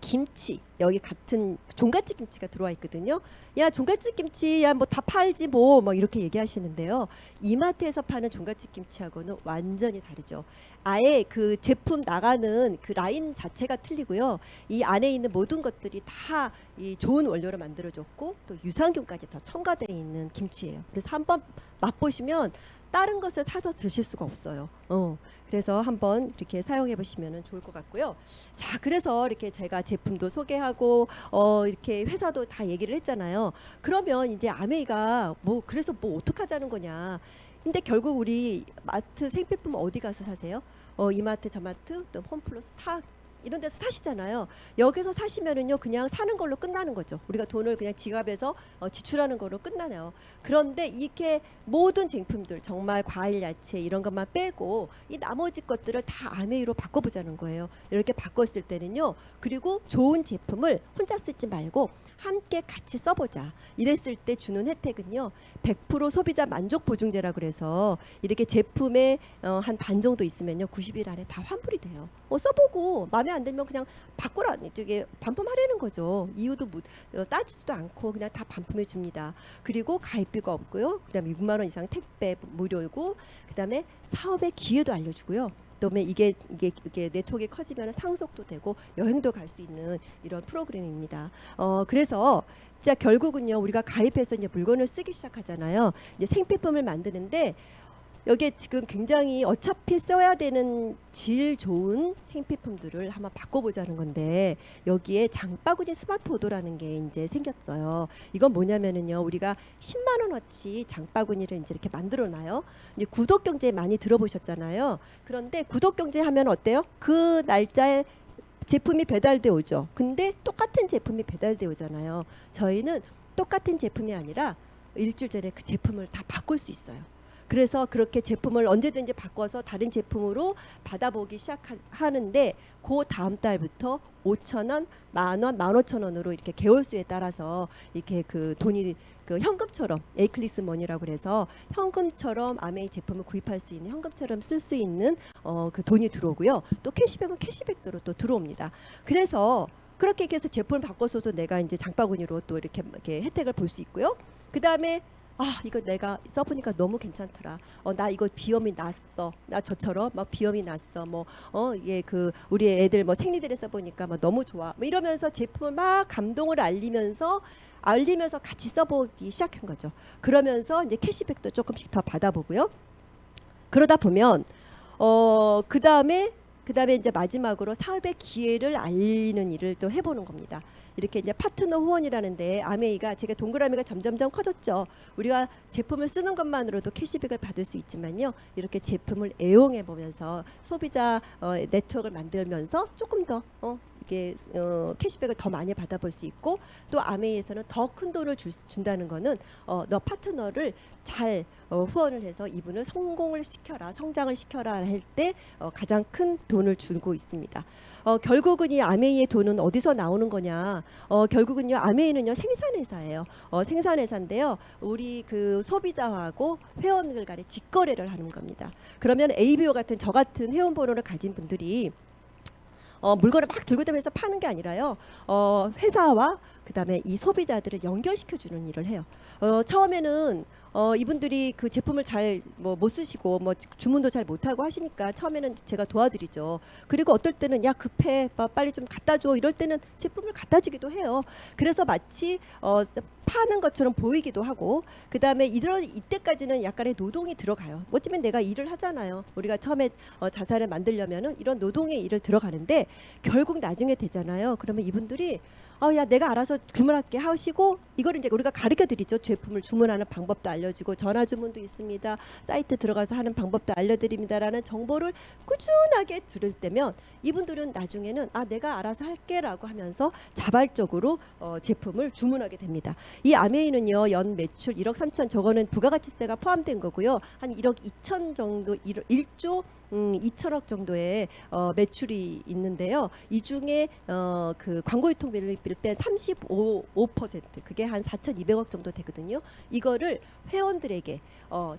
김치 여기 같은 종갓집 김치가 들어와 있거든요. 야 종갓집 김치 야 뭐 다 팔지 뭐 이렇게 얘기하시는데요. 이마트에서 파는 종갓집 김치하고는 완전히 다르죠. 아예 그 제품 나가는 그 라인 자체가 틀리고요. 이 안에 있는 모든 것들이 다 이 좋은 원료로 만들어졌고 또 유산균까지 더 첨가되어 있는 김치예요. 그래서 한번 맛보시면 다른 것을 사서 드실 수가 없어요. 그래서 한번 이렇게 사용해 보시면 좋을 것 같고요. 자, 그래서 이렇게 제가 제품도 소개하고 이렇게 회사도 다 얘기를 했잖아요. 그러면 이제 아메이가 그래서 어떡하자는 거냐. 근데 결국 우리 마트 생필품 어디 가서 사세요? 이마트, 저마트, 또 홈플러스 다 이런 데서 사시잖아요. 여기서 사시면은요 그냥 사는 걸로 끝나는 거죠. 우리가 돈을 그냥 지갑에서 지출하는 걸로 끝나네요. 그런데 이렇게 모든 제품들 정말 과일, 야채 이런 것만 빼고 이 나머지 것들을 다 아메이로 바꿔보자는 거예요. 이렇게 바꿨을 때는요. 그리고 좋은 제품을 혼자 쓰지 말고 함께 같이 써보자. 이랬을 때 주는 혜택은요. 100% 소비자 만족 보증제라 그래서 이렇게 제품에 한 반 정도 있으면요. 90일 안에 다 환불이 돼요. 써보고 마음에 안 들면 그냥 바꾸라. 이게 반품하라는 거죠. 이유도 따지지도 않고 그냥 다 반품해 줍니다. 그리고 가입비가 없고요. 그다음에 6만 원 이상 택배 무료이고 그다음에 사업의 기회도 알려주고요. 그다음에 이게 네트워크가 커지면 상속도 되고 여행도 갈 수 있는 이런 프로그램입니다. 그래서 진짜 결국은요 우리가 가입해서 이제 물건을 쓰기 시작하잖아요. 이제 생필품을 만드는데 여기에 지금 굉장히 어차피 써야 되는 질 좋은 생필품들을 한번 바꿔보자는 건데 여기에 장바구니 스마트 오더라는 게 이제 생겼어요. 이건 뭐냐면은요 우리가 10만 원어치 장바구니를 이제 이렇게 만들어놔요. 이제 구독경제 많이 들어보셨잖아요. 그런데 구독경제 하면 어때요? 그 날짜에 제품이 배달돼 오죠. 근데 똑같은 제품이 배달돼 오잖아요. 저희는 똑같은 제품이 아니라 일주일 전에 그 제품을 다 바꿀 수 있어요. 그래서 그렇게 제품을 언제든지 바꿔서 다른 제품으로 받아보기 시작하는데 그 다음 달부터 5,000원, 만원, 15,000원으로 이렇게 개월수에 따라서 이렇게 그 돈이 그 현금처럼 에이클리스 머니라고 그래서 현금처럼 아메이 제품을 구입할 수 있는 현금처럼 쓸 수 있는 그 돈이 들어오고요. 또 캐시백은 캐시백대로 또 들어옵니다. 그래서 그렇게 해서 제품을 바꿔서도 내가 이제 장바구니로 또 이렇게 혜택을 볼 수 있고요. 그 다음에 이거 내가 써보니까 너무 괜찮더라. 나 이거 비염이 났어. 나 저처럼 막 비염이 났어. 이게 그 우리 애들 뭐 생리들에 써보니까 막 너무 좋아. 뭐 이러면서 제품을 막 감동을 알리면서 같이 써보기 시작한 거죠. 그러면서 이제 캐시백도 조금씩 더 받아보고요. 그러다 보면 그다음에 이제 마지막으로 사업의 기회를 알리는 일을 또 해보는 겁니다. 이렇게 이제 파트너 후원이라는데 아메이가 제가 동그라미가 점점점 커졌죠. 우리가 제품을 쓰는 것만으로도 캐시백을 받을 수 있지만요. 이렇게 제품을 애용해 보면서 소비자 네트워크를 만들면서 조금 더 이게 캐시백을 더 많이 받아볼 수 있고 또 아메이에서는 더 큰 돈을 준다는 거는 너 파트너를 잘 후원을 해서 이분을 성공을 시켜라, 성장을 시켜라 할 때 가장 큰 돈을 주고 있습니다. 결국은 이 아메이의 돈은 어디서 나오는 거냐? 결국은요 아메이는요 생산회사예요. 생산회사인데요. 우리 그 소비자하고 회원들 간의 직거래를 하는 겁니다. 그러면 ABO 같은 저 같은 회원 번호를 가진 분들이 물건을 막 들고 다니면서 파는 게 아니라요. 회사와 그다음에 이 소비자들을 연결시켜 주는 일을 해요. 처음에는 이분들이 그 제품을 잘 못 쓰시고 주문도 잘 못하고 하시니까 처음에는 제가 도와드리죠. 그리고 어떨 때는 야 급해 빨리 좀 갖다 줘 이럴 때는 제품을 갖다 주기도 해요. 그래서 마치 파는 것처럼 보이기도 하고 그다음에 이때까지는 약간의 노동이 들어가요. 어쩌면 내가 일을 하잖아요. 우리가 처음에 자산을 만들려면은 이런 노동의 일을 들어가는데 결국 나중에 되잖아요. 그러면 이분들이 야 내가 알아서 주문할게 하시고 이거를 이제 우리가 가르쳐 드리죠. 제품을 주문하는 방법도 알려주고 전화 주문도 있습니다. 사이트 들어가서 하는 방법도 알려드립니다라는 정보를 꾸준하게 들을 때면 이분들은 나중에는 내가 알아서 할게라고 하면서 자발적으로 제품을 주문하게 됩니다. 이 아메이는요 연 매출 1억 3천 저거는 부가가치세가 포함된 거고요. 한 1억 2천 정도 1조 2천억 정도의 매출이 있는데요. 이 중에 그 광고 유통비를 뺀 35% 그게 한 4,200억 정도 되거든요. 이거를 회원들에게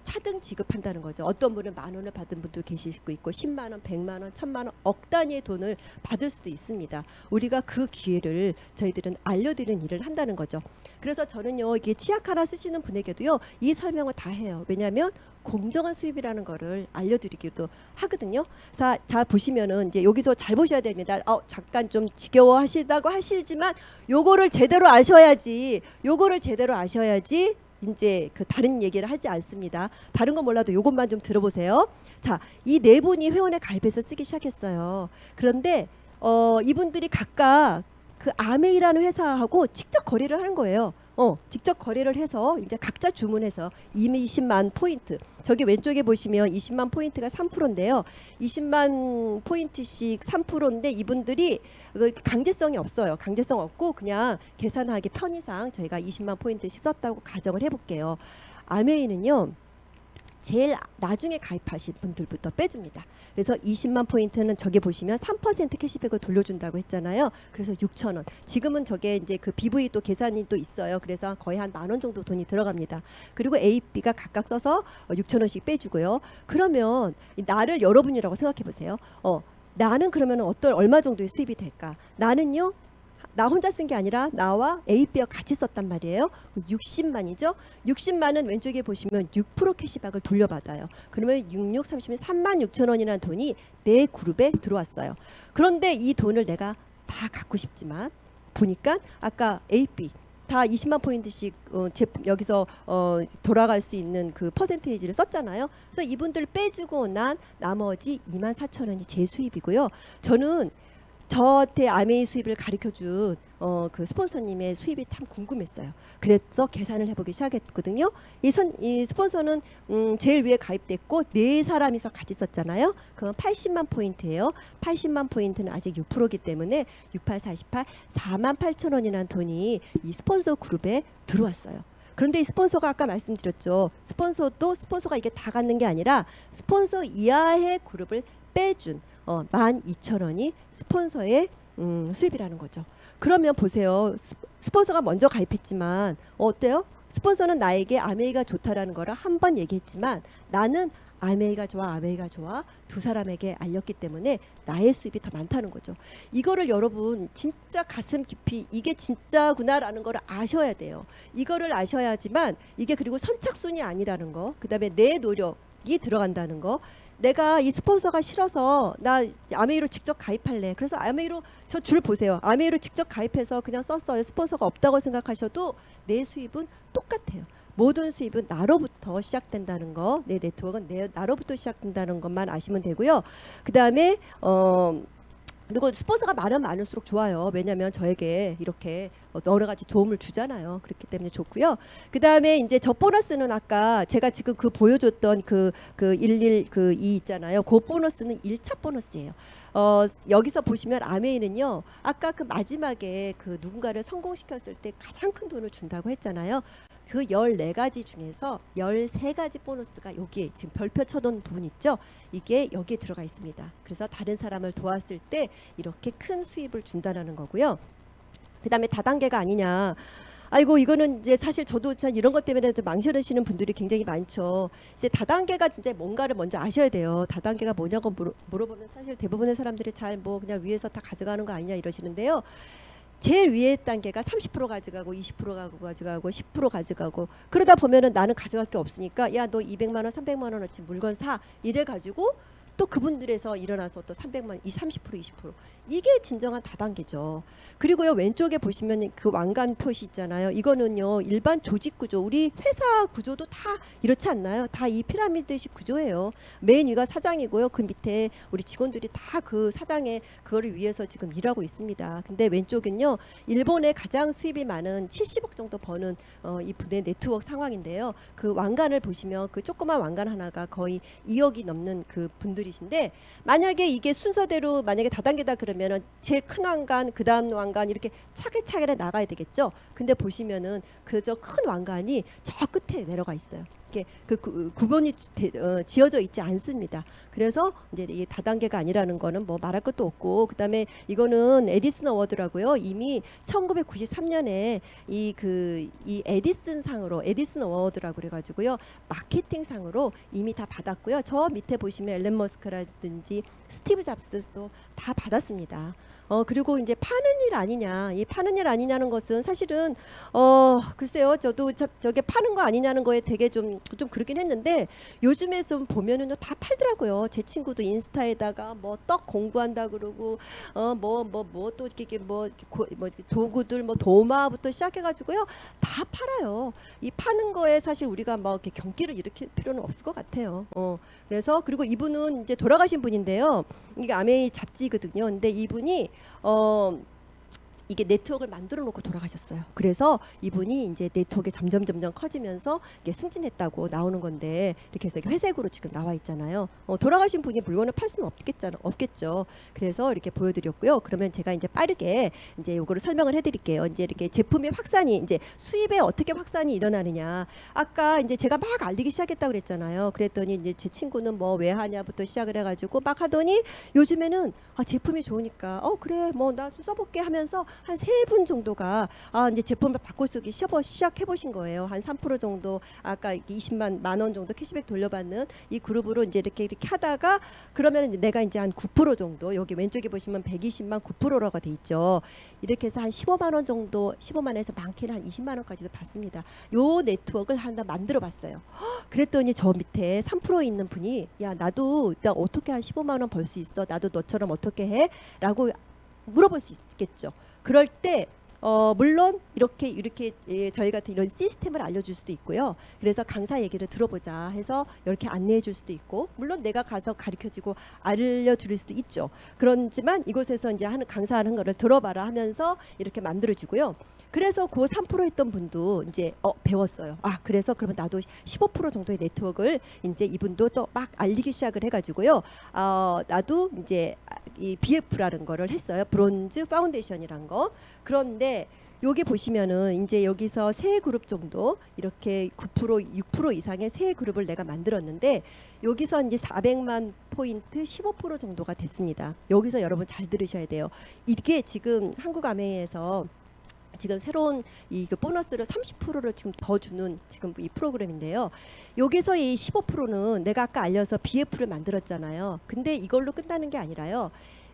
차등 지급한다는 거죠. 어떤 분은 10,000원을 받은 분도 계실 수 있고 10만 원, 100만 원, 1,000만 원, 억 단위의 돈을 받을 수도 있습니다. 우리가 그 기회를 저희들은 알려드리는 일을 한다는 거죠. 그래서 저는요 이게 치약 하나 쓰시는 분에게도요 이 설명을 다 해요. 왜냐하면 공정한 수입이라는 거를 알려드리기도 하거든요. 자 보시면은 이제 여기서 잘 보셔야 됩니다. 잠깐 좀 지겨워하시다고 하시지만 요거를 제대로 아셔야지. 이제 그 다른 얘기를 하지 않습니다. 다른 거 몰라도 요것만 좀 들어보세요. 자, 이 네 분이 회원에 가입해서 쓰기 시작했어요. 그런데 이분들이 각각 그 아메이라는 회사하고 직접 거래를 하는 거예요. 직접 거래를 해서 이제 각자 주문해서 20만 포인트. 저기 왼쪽에 보시면 20만 포인트가 3%인데요. 20만 포인트씩 3%인데 이분들이 강제성이 없어요. 강제성 없고 그냥 계산하기 편의상 저희가 20만 포인트씩 썼다고 가정을 해볼게요. 아메이는요. 제일 나중에 가입하신 분들부터 빼줍니다. 그래서 20만 포인트는 저기 보시면 3% 캐시백을 돌려준다고 했잖아요. 그래서 6,000원. 지금은 저게 이제 그 BV 또 계산이 또 있어요. 그래서 거의 한 10,000원 정도 돈이 들어갑니다. 그리고 A, B가 각각 써서 6,000원씩 빼주고요. 그러면 나를 여러분이라고 생각해 보세요. 나는 그러면 얼마 정도의 수입이 될까? 나는요. 나 혼자 쓴 게 아니라 나와 A, B가 같이 썼단 말이에요. 60만이죠. 60만은 왼쪽에 보시면 6% 캐시백을 돌려받아요. 그러면 66, 30은 36,000원이라는 돈이 내 그룹에 들어왔어요. 그런데 이 돈을 내가 다 갖고 싶지만 보니까 아까 A, B 다 20만 포인트씩 여기서 돌아갈 수 있는 그 퍼센테이지를 썼잖아요. 그래서 이분들 빼주고 난 나머지 24,000원이 제 수입이고요. 저는 저한테 아메이 수입을 가르쳐준 그 스폰서님의 수입이 참 궁금했어요. 그래서 계산을 해보기 시작했거든요. 이 스폰서는 제일 위에 가입됐고 네 사람이서 같이 썼잖아요. 그럼 80만 포인트예요. 80만 포인트는 아직 6%이기 때문에 68, 48, 48,000원이라는 돈이 이 스폰서 그룹에 들어왔어요. 그런데 이 스폰서가 아까 말씀드렸죠. 스폰서가 이게 다 갖는 게 아니라 스폰서 이하의 그룹을 빼준 12,000원이 스폰서의 수입이라는 거죠. 그러면 보세요. 스폰서가 먼저 가입했지만 어때요? 스폰서는 나에게 아메이가 좋다라는 거를 한 번 얘기했지만 나는 아메이가 좋아 두 사람에게 알렸기 때문에 나의 수입이 더 많다는 거죠. 이거를 여러분 진짜 가슴 깊이 이게 진짜구나라는 거를 아셔야 돼요. 이거를 아셔야지만 이게 그리고 선착순이 아니라는 거, 그다음에 내 노력이 들어간다는 거. 내가 이 스폰서가 싫어서 나 아메이로 직접 가입할래. 그래서 아메이로 저 줄 보세요. 아메이로 직접 가입해서 그냥 썼어요. 스폰서가 없다고 생각하셔도 내 수입은 똑같아요. 모든 수입은 나로부터 시작된다는 거, 내 네트워크는 나로부터 시작된다는 것만 아시면 되고요. 그 다음에 그리고 스폰서가 많으면 많을수록 좋아요. 왜냐하면 저에게 이렇게 여러 가지 도움을 주잖아요. 그렇기 때문에 좋고요. 그 다음에 이제 저 보너스는 아까 제가 지금 그 보여줬던 그 2 있잖아요. 그 보너스는 1차 보너스예요. 여기서 보시면 아메이는요. 아까 그 마지막에 그 누군가를 성공시켰을 때 가장 큰 돈을 준다고 했잖아요. 그 14가지 중에서 13가지 보너스가 여기에 지금 별표 쳐놓은 부분 있죠. 이게 여기에 들어가 있습니다. 그래서 다른 사람을 도왔을 때 이렇게 큰 수입을 준다는 거고요. 그 다음에 다단계가 아니냐. 아이고 이거는 이제 사실 저도 참 이런 것 때문에 좀 망설이시는 분들이 굉장히 많죠. 이제 다단계가 진짜 뭔가를 먼저 아셔야 돼요. 다단계가 뭐냐고 물어보면 사실 대부분의 사람들이 잘 뭐 그냥 위에서 다 가져가는 거 아니냐 이러시는데요. 제일 위에 단계가 30% 가져가고 20% 가져가고 10% 가져가고 그러다 보면은 나는 가져갈 게 없으니까 야 너 200만 원 300만 원어치 물건 사 이래 가지고 또 그분들에서 일어나서 또 300만 이 30% 20% 이게 진정한 다단계죠. 그리고요 왼쪽에 보시면 그 왕관 표시 있잖아요. 이거는요 일반 조직 구조 우리 회사 구조도 다 이렇지 않나요? 다 이 피라미드식 구조예요. 맨 위가 사장이고요. 그 밑에 우리 직원들이 다 그 사장의 그거를 위해서 지금 일하고 있습니다. 근데 왼쪽은요 일본에 가장 수입이 많은 70억 정도 버는 이 분의 네트워크 상황인데요. 그 왕관을 보시면 그 조그만 왕관 하나가 거의 2억이 넘는 그 분들이신데 만약에 이게 순서대로 만약에 다단계다 그러면은 제일 큰 왕관 그다음 왕관 이렇게 차근차근히 나가야 되겠죠. 근데 보시면은 그저 큰 왕관이 저 끝에 내려가 있어요. 이게 구분이 지어져 있지 않습니다. 그래서 이제 이 다단계가 아니라는 거는 뭐 말할 것도 없고 그다음에 이거는 에디슨 어워드라고요. 이미 1993년에 이 에디슨 상으로 에디슨 어워드라고 그래 가지고요. 마케팅 상으로 이미 다 받았고요. 저 밑에 보시면 앨런 머스크라든지 스티브 잡스도 다 받았습니다. 그리고 이제 파는 일 아니냐. 이 파는 일 아니냐는 것은 사실은 글쎄요. 저도 저게 파는 거 아니냐는 거에 되게 좀 그렇긴 했는데 요즘에 좀 보면은 다 팔더라고요. 제 친구도 인스타에다가 뭐 떡 공부한다 그러고 뭐 또 이렇게 뭐 도구들 뭐 도마부터 시작해 가지고요. 다 팔아요. 이 파는 거에 사실 우리가 뭐 이렇게 경기를 일으킬 필요는 없을 것 같아요. 그래서 그리고 이분은 이제 돌아가신 분인데요. 이게 아메이 잡지거든요. 근데 이분이 이게 네트워크를 만들어 놓고 돌아가셨어요. 그래서 이분이 이제 네트워크가 점점 커지면서 이게 승진했다고 나오는 건데 이렇게 해서 회색으로 지금 나와 있잖아요. 돌아가신 분이 물건을 팔 수는 없겠죠. 그래서 이렇게 보여드렸고요. 그러면 제가 이제 빠르게 이제 요거를 설명을 해드릴게요. 이제 이렇게 제품의 확산이 이제 수입에 어떻게 확산이 일어나느냐. 아까 이제 제가 막 알리기 시작했다고 그랬잖아요. 그랬더니 이제 제 친구는 뭐 왜 하냐부터 시작을 해가지고 막 하더니 요즘에는 제품이 좋으니까 그래 뭐 나 좀 써볼게 하면서 한 3분 정도가 이제 제품을 바꿔 쓰기 시작해 보신 거예요. 한 3% 정도 아까 20만 원 정도 캐시백 돌려받는 이 그룹으로 이제 이렇게 하다가 그러면 이제 내가 이제 한 9% 정도 여기 왼쪽에 보시면 120만 9%라고 돼 있죠. 이렇게 해서 한 15만 원 정도 15만 원에서 많게는 한 20만 원까지도 받습니다. 요 네트워크를 하나 만들어 봤어요. 그랬더니 저 밑에 3% 있는 분이 야 나도 나 어떻게 한 15만 원 벌 수 있어? 나도 너처럼 어떻게 해? 라고 물어볼 수 있겠죠. 그럴 때 물론 이렇게 저희 같은 이런 시스템을 알려줄 수도 있고요. 그래서 강사 얘기를 들어보자 해서 이렇게 안내해 줄 수도 있고 물론 내가 가서 가르쳐주고 알려드릴 수도 있죠. 그렇지만 이곳에서 이제 강사하는 거를 들어봐라 하면서 이렇게 만들어주고요. 그래서 그 3% 했던 분도 이제 배웠어요. 그래서 그러면 나도 15% 정도의 네트워크를 이제 이분도 또 막 알리기 시작을 해가지고요. 나도 이제 이 BF라는 거를 했어요. 브론즈 파운데이션이란 거. 그런데 여기 보시면은 이제 여기서 세 그룹 정도 이렇게 9% 6% 이상의 세 그룹을 내가 만들었는데 여기서 이제 400만 포인트 15% 정도가 됐습니다. 여기서 여러분 잘 들으셔야 돼요. 이게 지금 한국아메이에서 지금 새로운 이 그 보너스를 30%를 지금 더 주는 지금 이 프로그램인데요. 여기서 이 15%는 내가 아까 알려서 BF를 만들었잖아요. 근데 이걸로 끝나는 게 아니라요.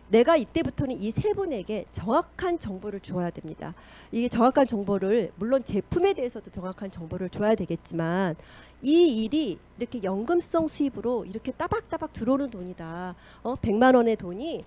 내가 이때부터는 이 세 분에게 정확한 정보를 줘야 됩니다. 이게 정확한 정보를 물론 제품에 대해서도 정확한 정보를 줘야 되겠지만 이 일이 이렇게 연금성 수입으로 이렇게 따박따박 들어오는 돈이다. 100만 원의 돈이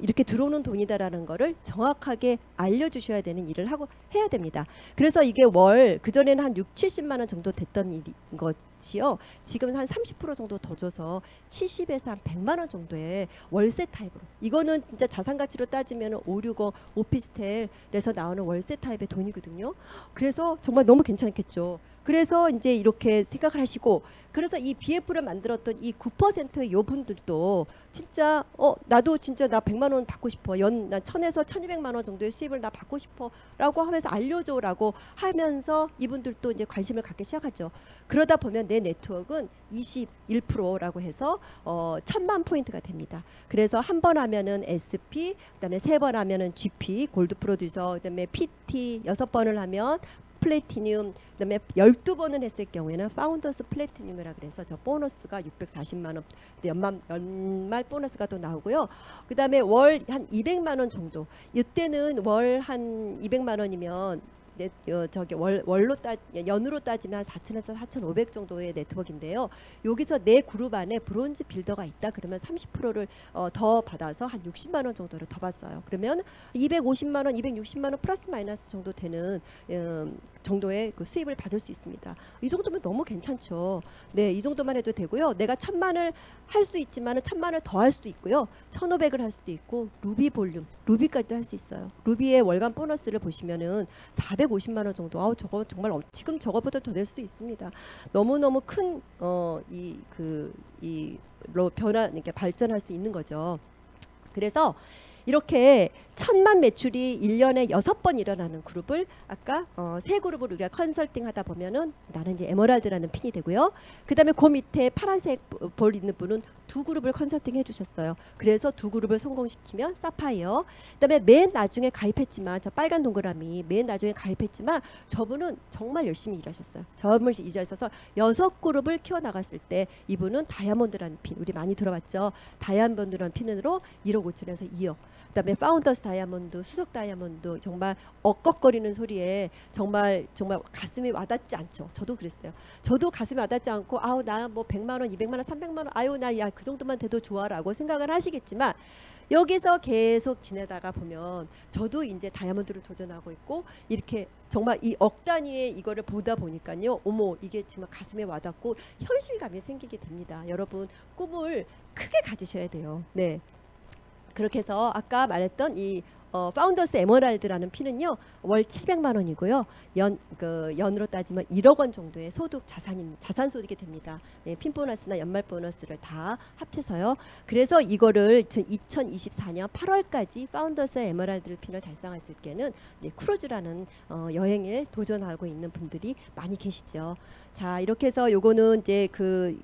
이렇게 들어오는 돈이다라는 거를 정확하게 알려주셔야 되는 일을 하고 해야 됩니다. 그래서 이게 월 그전에는 한 6, 70만 원 정도 됐던 일인 것이요. 지금은 한 30% 정도 더 줘서 70에서 한 100만 원 정도의 월세 타입으로. 이거는 진짜 자산 가치로 따지면 5, 6억 오피스텔에서 나오는 월세 타입의 돈이거든요. 그래서 정말 너무 괜찮겠죠. 그래서 이제 이렇게 생각을 하시고 그래서 이 BF를 만들었던 이 9%의 요 분들도 진짜 나도 진짜 나 100만 원 받고 싶어. 나 1000에서 1200만 원 정도의 수입을 나 받고 싶어라고 하면서 알려줘라고 하면서 이분들도 이제 관심을 갖기 시작하죠. 그러다 보면 내 네트워크는 21%라고 해서 1000만 포인트가 됩니다. 그래서 한 번 하면은 SP, 그다음에 세 번 하면은 GP, 골드 프로듀서, 그다음에 PT 6번을 하면 플래티늄, 그다음에 12번을 했을 경우에는 파운더스 플래티늄이라 그래서 저 보너스가 640만 원, 연말 보너스가 또 나오고요. 그다음에 월 한 200만 원 정도. 이때는 월 한 200만 원이면 저기 연으로 따지면 4,000에서 4,500 정도의 네트워크인데요. 여기서 내 그룹 안에 브론즈 빌더가 있다 그러면 30%를 더 받아서 한 60만 원 정도를 더 받아요. 그러면 250만 원, 260만 원 플러스 마이너스 정도 되는 정도의 그 수입을 받을 수 있습니다. 이 정도면 너무 괜찮죠. 네, 이 정도만 해도 되고요. 내가 1000만을 할 수 있지만 1000만을 더 할 수도 있고요. 1500을 할 수도 있고 루비 볼륨, 루비까지도 할 수 있어요. 루비의 월간 보너스를 보시면은 450만 원 정도. 저거 정말 지금 저거보다 더 될 수도 있습니다. 너무너무 큰 변화, 이렇게 발전할 수 있는 거죠. 그래서 이렇게 1000만 매출이 1년에 6번 일어나는 그룹을 아까 세 그룹을 우리가 컨설팅 하다 보면은 나는 이제 에메랄드라는 핀이 되고요. 그다음에 그 밑에 파란색 볼 있는 분은 두 그룹을 컨설팅 해주셨어요. 그래서 두 그룹을 성공시키면 사파이어. 그다음에 맨 나중에 가입했지만 저 빨간 동그라미 맨 나중에 가입했지만 저분은 정말 열심히 일하셨어요. 저분을 일하셔서 6그룹을 키워 나갔을 때 이분은 다이아몬드라는 핀 우리 많이 들어봤죠. 다이아몬드라는 핀으로 1억 5천에서 2억. 그다음에 파운더스 다이아몬드, 수석 다이아몬드 정말 엇꺽거리는 소리에 정말 가슴이 와닿지 않죠. 저도 그랬어요. 저도 가슴이 와닿지 않고 아우 나 뭐 100만 원, 200만 원, 300만 원 아유 나 야 그 정도만 돼도 좋아라고 생각을 하시겠지만 여기서 계속 지내다가 보면 저도 이제 다이아몬드를 도전하고 있고 이렇게 정말 이 억 단위의 이거를 보다 보니까요. 어머 이게 정말 가슴에 와닿고 현실감이 생기게 됩니다. 여러분 꿈을 크게 가지셔야 돼요. 네. 그렇게 해서 아까 말했던 이 파운더스 에메랄드라는 핀은요 월 700만 원이고요 연으로 따지면 1억 원 정도의 자산 소득이 됩니다. 네, 핀 보너스나 연말 보너스를 다 합쳐서요. 그래서 이거를 2024년 8월까지 파운더스 에메랄드 핀을 달성했을 때는 네, 크루즈라는 여행에 도전하고 있는 분들이 많이 계시죠. 자 이렇게 해서 요거는 이제 그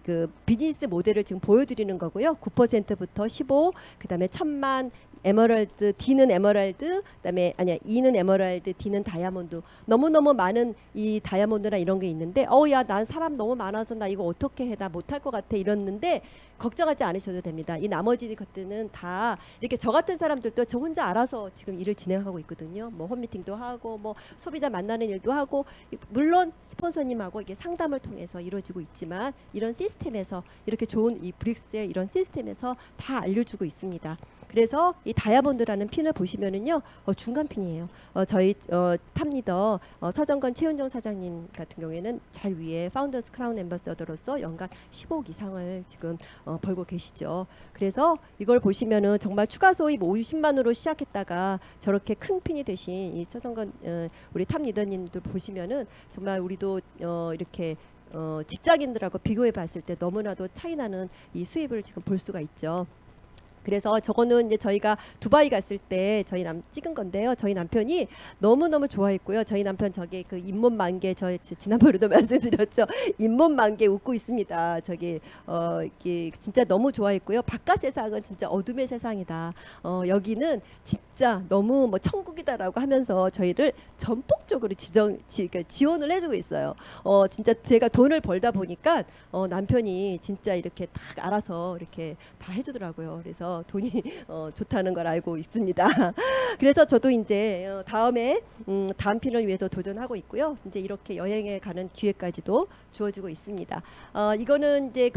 비즈니스 모델을 지금 보여드리는 거고요. 9%부터 15, 그다음에 1000만 에메랄드, D는 에메랄드, 그다음에 아니야 E는 에메랄드, D는 다이아몬드. 너무너무 많은 이 다이아몬드나 이런 게 있는데 야 난 사람 너무 많아서 나 이거 어떻게 해 나 못할 것 같아 이랬는데 걱정하지 않으셔도 됩니다. 이 나머지 것들은 다 이렇게 저 같은 사람들도 저 혼자 알아서 지금 일을 진행하고 있거든요. 뭐 홈미팅도 하고 뭐 소비자 만나는 일도 하고 물론 스폰서님하고 이게 상담을 통해서 이루어지고 있지만 이런 시스템에서 이렇게 좋은 이 브릭스의 이런 시스템에서 다 알려주고 있습니다. 그래서 이 다이아몬드라는 핀을 보시면은요 중간 핀이에요. 저희 탑리더 서정건 최윤정 사장님 같은 경우에는 잘 위에 파운더스 크라운 앰버서더로서 연간 15억 이상을 지금 벌고 계시죠. 그래서 이걸 보시면은 정말 추가 소입 50만으로 시작했다가 저렇게 큰 핀이 되신 이 서정건 우리 탑리더님들 보시면은 정말 우리도 이렇게 직장인들하고 비교해 봤을 때 너무나도 차이나는 이 수입을 지금 볼 수가 있죠. 그래서 저거는 이제 저희가 두바이 갔을 때 찍은 건데요. 저희 남편이 너무너무 좋아했고요. 저희 남편 저기 그 잇몸 만개 지난번에도 말씀드렸죠. 잇몸 만개 웃고 있습니다. 저기 이게 진짜 너무 좋아했고요. 바깥 세상은 진짜 어둠의 세상이다. 여기는 진짜 너무 뭐 천국이다라고 하면서 저희를 전폭적으로 그러니까 지원을 해주고 있어요. 진짜 제가 돈을 벌다 보니까 남편이 진짜 이렇게 딱 알아서 이렇게 다 해주더라고요. 그래서 돈이 좋다는 걸 알고 있습니다. 그래서 저도 이제 다음에 다음 편을 위해서 도전하고 있고요. 이제 이렇게 여행에 가는 기회까지도 주어지고 있습니다. 이거는 이제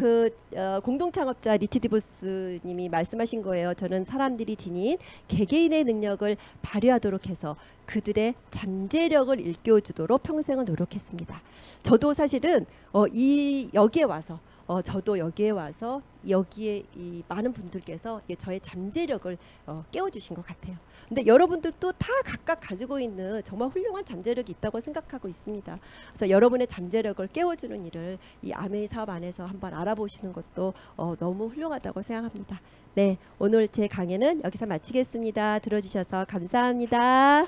공동 창업자 리티디보스님이 말씀하신 거예요. 저는 사람들이 지닌 개개인의 능력을 발휘하도록 해서 그들의 잠재력을 일깨워주도록 평생을 노력했습니다. 저도 사실은 여기에 와서 저도 여기에 와서 여기에 이 많은 분들께서 저의 잠재력을 깨워주신 것 같아요. 근데 여러분들도 다 각각 가지고 있는 정말 훌륭한 잠재력이 있다고 생각하고 있습니다. 그래서 여러분의 잠재력을 깨워주는 일을 이 아메이 사업 안에서 한번 알아보시는 것도 너무 훌륭하다고 생각합니다. 네, 오늘 제 강연은 여기서 마치겠습니다. 들어주셔서 감사합니다.